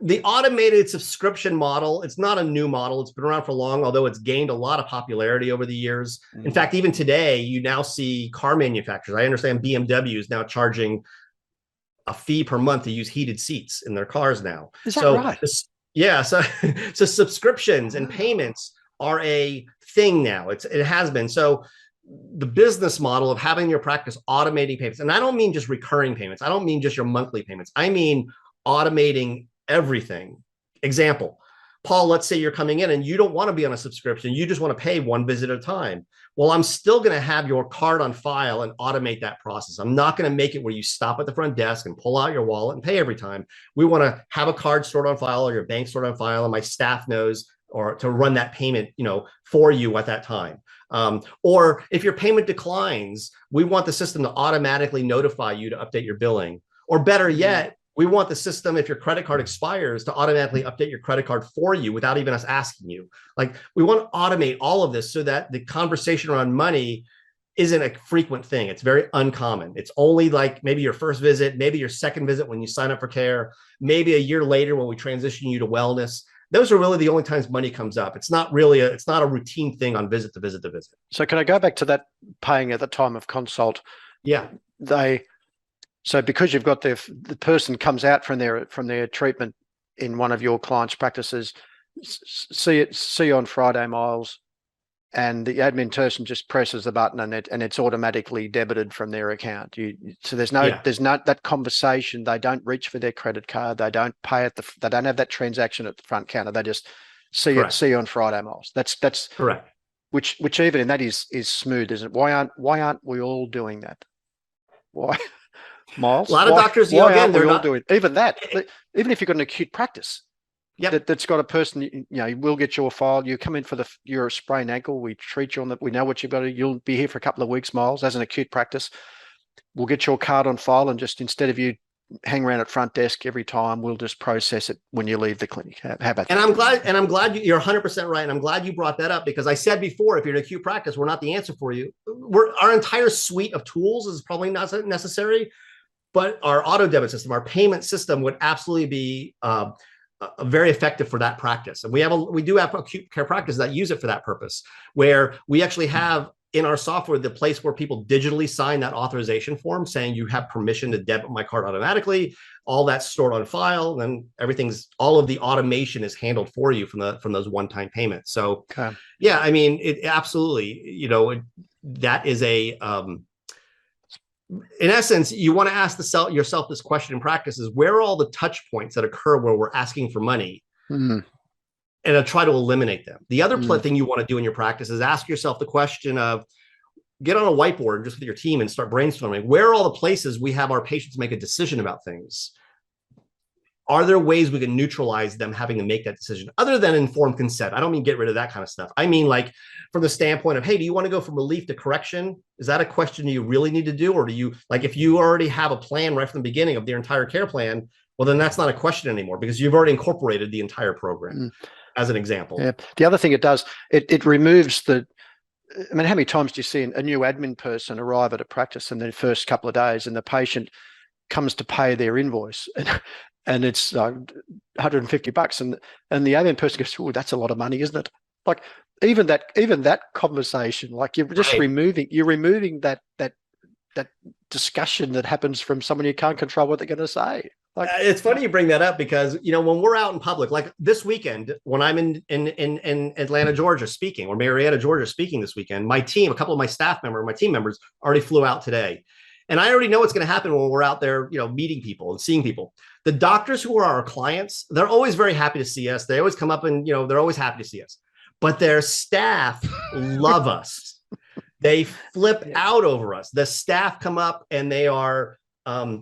the automated subscription model, it's not a new model. It's been around for long, although it's gained a lot of popularity over the years. In fact, even today, you now see car manufacturers. I understand BMW is now charging a fee per month to use heated seats in their cars now. Is that right? Yeah. So subscriptions and payments are a thing now. It has been. So the business model of having your practice automating payments, and I don't mean just recurring payments. I don't mean just your monthly payments. I mean automating everything. Example, Paul, let's say you're coming in and you don't want to be on a subscription. You just want to pay 1 visit at a time. Well, I'm still going to have your card on file and automate that process. I'm not going to make it where you stop at the front desk and pull out your wallet and pay every time. We want to have a card stored on file or your bank stored on file, and my staff knows or to run that payment, for you at that time. Or if your payment declines, we want the system to automatically notify you to update your billing. Or better yet, we want the system, if your credit card expires, to automatically update your credit card for you without even us asking you. Like, we want to automate all of this so that the conversation around money isn't a frequent thing. It's very uncommon. It's only like maybe your first visit, maybe your second visit when you sign up for care, maybe a year later when we transition you to wellness. Those are really the only times money comes up. It's not a routine thing on visit to visit to visit. So can I go back to that paying at the time of consult? Yeah. So because you've got the person comes out from their treatment in one of your clients' practices, see you on Friday, Miles, and the admin person just presses the button and it's automatically debited from their account. So there's no that conversation. They don't reach for their credit card. They don't pay they don't have that transaction at the front counter. They just see you on Friday, Miles. That's correct. Which even in that is smooth, isn't it? Why aren't we all doing that? Why? Miles, a lot of doctors, why aren't we all doing even that? Even if you've got an acute practice, that's got a person, we'll get your file. You come in for your sprained ankle. We treat you on we know what you've got to, you'll be here for a couple of weeks, Miles, as an acute practice. We'll get your card on file, and just instead of you hang around at front desk every time, we'll just process it when you leave the clinic. How about that? And I'm glad you're 100% right. And I'm glad you brought that up, because I said before, if you're in acute practice, we're not the answer for you. Our entire suite of tools is probably not necessary, but our auto debit system, our payment system would absolutely be very effective for that practice. And we do have acute care practices that use it for that purpose, where we actually have in our software the place where people digitally sign that authorization form saying you have permission to debit my card automatically. All that's stored on file, and all of the automation is handled for you from those one-time payments. So yeah, I mean, it absolutely, that is a in essence, you want to ask yourself this question in practice: is where are all the touch points that occur where we're asking for money? And try to eliminate them. The other thing you want to do in your practice is ask yourself the question of, get on a whiteboard just with your team and start brainstorming. Where are all the places we have our patients make a decision about things? Are there ways we can neutralize them having to make that decision other than informed consent? I don't mean get rid of that kind of stuff. I mean, like, from the standpoint of, hey, do you want to go from relief to correction? Is that a question you really need to do? Or do you, like, if you already have a plan right from the beginning of their entire care plan, well, then that's not a question anymore, because you've already incorporated the entire program. As an example. Yeah. The other thing it does, it removes how many times do you see a new admin person arrive at a practice in the first couple of days, and the patient comes to pay their invoice and it's $150, and the admin person goes, "Oh, that's a lot of money, isn't it?" Like even that conversation, like you're just removing that discussion that happens from someone you can't control what they're going to say. Like, it's funny you bring that up, because when we're out in public, like this weekend, when I'm in Atlanta, Georgia speaking, or Marietta, Georgia speaking this weekend, my team, a couple of my team members already flew out today, and I already know what's going to happen when we're out there, meeting people and seeing people. The doctors who are our clients, they're always very happy to see us. They always come up and they're always happy to see us, but their staff love us. They flip out over us. The staff come up and they are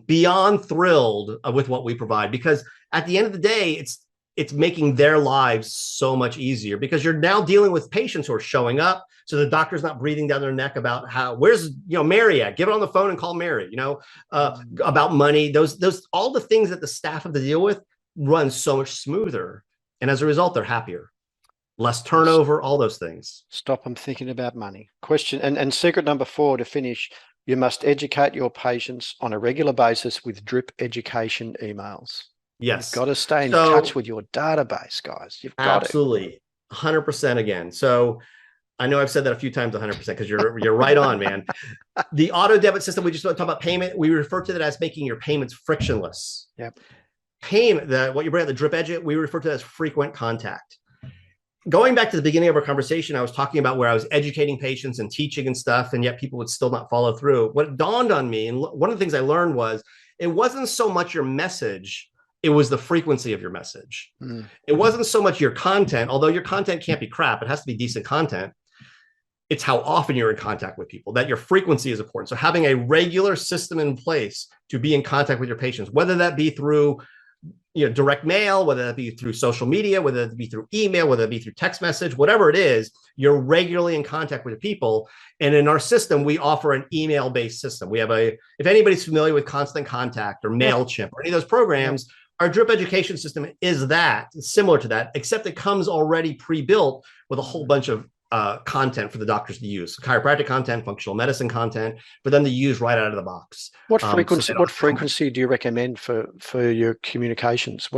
beyond thrilled with what we provide, because at the end of the day, it's making their lives so much easier, because you're now dealing with patients who are showing up. So the doctor's not breathing down their neck about where's Mary at? Get it on the phone and call Mary. About money. Those all the things that the staff have to deal with run so much smoother, and as a result, they're happier, less turnover, all those things. Stop them thinking about money. Question and secret number 4 to finish. You must educate your patients on a regular basis with drip education emails. Yes. You've got to stay in touch with your database, guys. You've got absolutely 100% again. So I know I've said that a few times, 100%, because you're right on, man. The auto debit system, we just talked about payment. We refer to that as making your payments frictionless. Yep. Payment, what you bring out, the drip edge, we refer to that as frequent contact. Going back to the beginning of our conversation, I was talking about where I was educating patients and teaching and stuff, and yet people would still not follow through. What dawned on me, and one of the things I learned was, it wasn't so much your message, it was the frequency of your message. It wasn't so much your content, although your content can't be crap. It has to be decent content. It's how often you're in contact with people, that your frequency is important. So having a regular system in place to be in contact with your patients, whether that be through direct mail, whether that be through social media, whether that be through email, whether it be through text message, whatever it is, you're regularly in contact with the people. And in our system, we offer an email-based system. We have if anybody's familiar with Constant Contact or MailChimp or any of those programs, our drip education system is similar to that, except it comes already pre-built with a whole bunch of content for the doctors to use, chiropractic content, functional medicine content, for them to use right out of the box. What frequency do you recommend for your communications?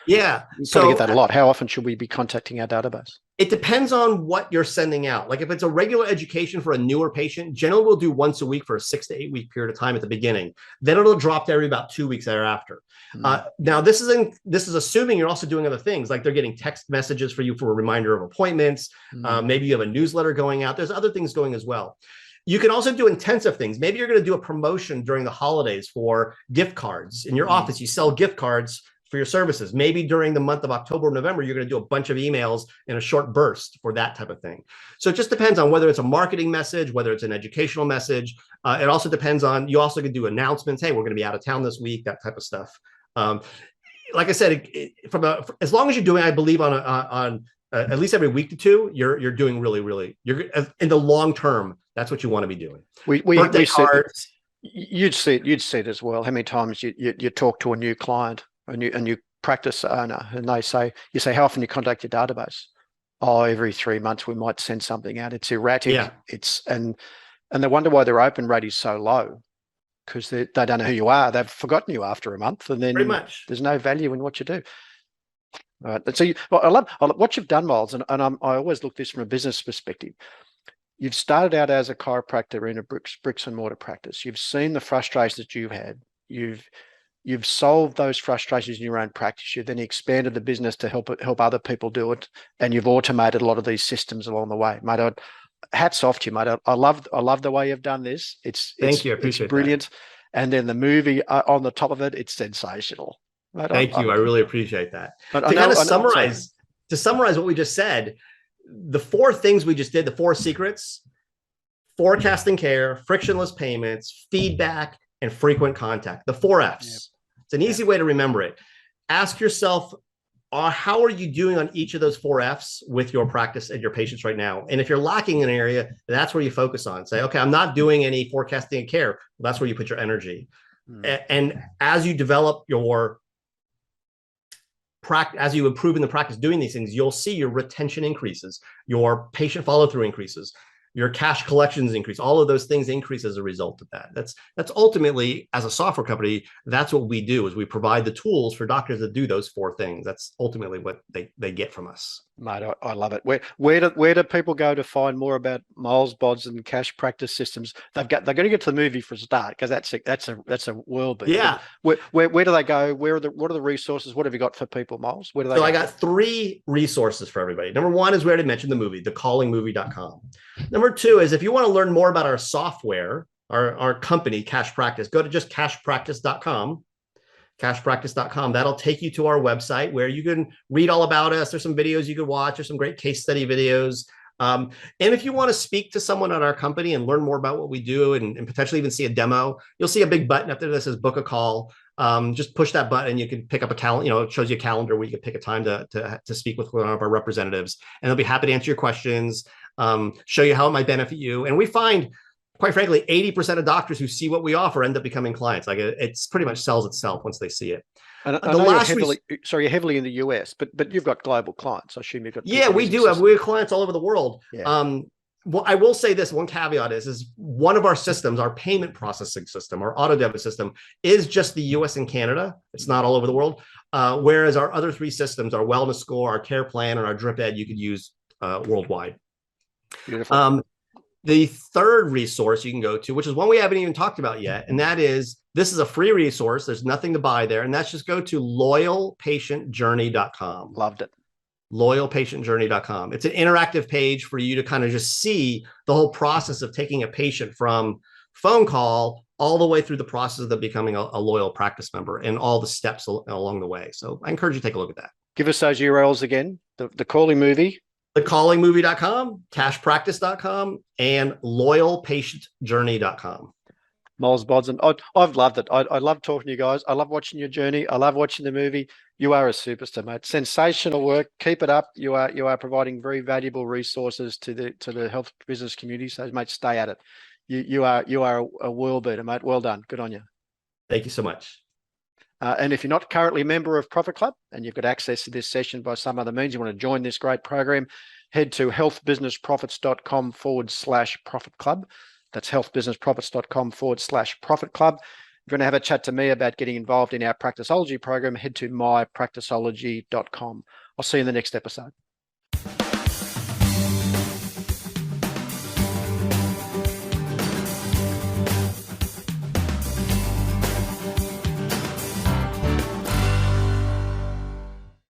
Yeah, you probably get that a lot. How often should we be contacting our database? It depends on what you're sending out. Like if it's a regular education for a newer patient, generally we'll do once a week for a 6 to 8 week period of time at the beginning. Then it'll drop to every about 2 weeks thereafter. Now this is assuming you're also doing other things, like they're getting text messages for you for a reminder of appointments. Maybe you have a newsletter going out. There's other things going as well. You can also do intensive things. Maybe you're going to do a promotion during the holidays for gift cards. In your office, you sell gift cards for your services. Maybe during the month of October or November, you're going to do a bunch of emails in a short burst for that type of thing. So it just depends on whether it's a marketing message, whether it's an educational message. It also depends on, you also can do announcements. Hey, we're going to be out of town this week, that type of stuff. like I said, as long as you're doing, I believe on at least every week to two, you're doing really, you're in the long term. That's what you want to be doing. Birthday cards. You'd see it as well. How many times you talk to a new client, a new practice owner, and you say, how often you contact your database? Oh, every 3 months we might send something out. It's erratic. Yeah. And they wonder why their open rate is so low, because they don't know who you are. They've forgotten you after a month, and then pretty much there's no value in what you do. All right. So I love what you've done, Miles, and I always look at this from a business perspective. You've started out as a chiropractor in a bricks and mortar practice. You've seen the frustrations that you've had. You've solved those frustrations in your own practice. You've then expanded the business to help other people do it, and you've automated a lot of these systems along the way, mate. Hats off to you, mate. I love the way you've done this. Thank you. I appreciate it's brilliant. That. And then the movie on the top of it, it's sensational. Mate, Thank you. I really appreciate that. But to summarize what we just said, the 4 things we just did, the 4 secrets: forecasting care, frictionless payments, feedback, and frequent contact. The 4 F's. Yep. It's an easy way to remember it. Ask yourself, how are you doing on each of those 4 F's with your practice and your patients right now? And if you're lacking in an area, that's where you focus on. Say, okay, I'm not doing any forecasting and care. Well, that's where you put your energy. And as you develop your practice, as you improve in the practice doing these things, you'll see your retention increases, your patient follow-through increases, your cash collections increase. All of those things increase as a result of that. That's ultimately, as a software company, that's what we do, is we provide the tools for doctors to do those 4 things. That's ultimately what they get from us. Mate, I love it. Where do people go to find more about Miles, Bodzin and Cash Practice Systems? They're going to get to the movie for a start, because that's a world. Yeah. Where do they go? What are the resources? What have you got for people, Miles? Where do they go? I got 3 resources for everybody. Number 1 is, we already mentioned the movie, thecallingmovie.com. Number 2 is, if you want to learn more about our software, our company, Cash Practice, go to just cashpractice.com. Cashpractice.com. That'll take you to our website, where you can read all about us. There's some videos you can watch. There's some great case study videos. And if you want to speak to someone at our company and learn more about what we do, and potentially even see a demo, you'll see a big button up there that says book a call. Just push that button. You can pick up a calendar. It shows you a calendar where you can pick a time to speak with one of our representatives, and they'll be happy to answer your questions, show you how it might benefit you. And we find, quite frankly, 80% of doctors who see what we offer end up becoming clients. Like, it's pretty much sells itself once they see it. And I know you're heavily in the US, but you've got global clients. I assume you've got. Yeah, we do. We have clients all over the world. Yeah. Well, I will say this, one caveat is one of our systems, our payment processing system, our auto debit system, is just the US and Canada. It's not all over the world. Whereas our other 3 systems, our wellness score, our care plan, and our drip ed, you could use worldwide. Beautiful. The 3rd resource you can go to, which is one we haven't even talked about yet, and that is, this is a free resource. There's nothing to buy there, and that's just go to loyalpatientjourney.com. Loved it. Loyalpatientjourney.com. It's an interactive page for you to kind of just see the whole process of taking a patient from phone call all the way through the process of them becoming a loyal practice member, and all the steps along the way. So I encourage you to take a look at that. Give us those URLs again. The Calling Movie. Thecallingmovie.com, cashpractice.com, and loyalpatientjourney.com. Miles Bodzin, I've loved it. I love talking to you guys. I love watching your journey. I love watching the movie. You are a superstar, mate. Sensational work. Keep it up. You are providing very valuable resources to the health business community. So, mate, stay at it. You are a world beater, mate. Well done. Good on you. Thank you so much. And if you're not currently a member of Profit Club and you've got access to this session by some other means, you want to join this great program, head to healthbusinessprofits.com/profit club. That's healthbusinessprofits.com/profit club. If you want to have a chat to me about getting involved in our Practiceology program, head to mypracticeology.com. I'll see you in the next episode.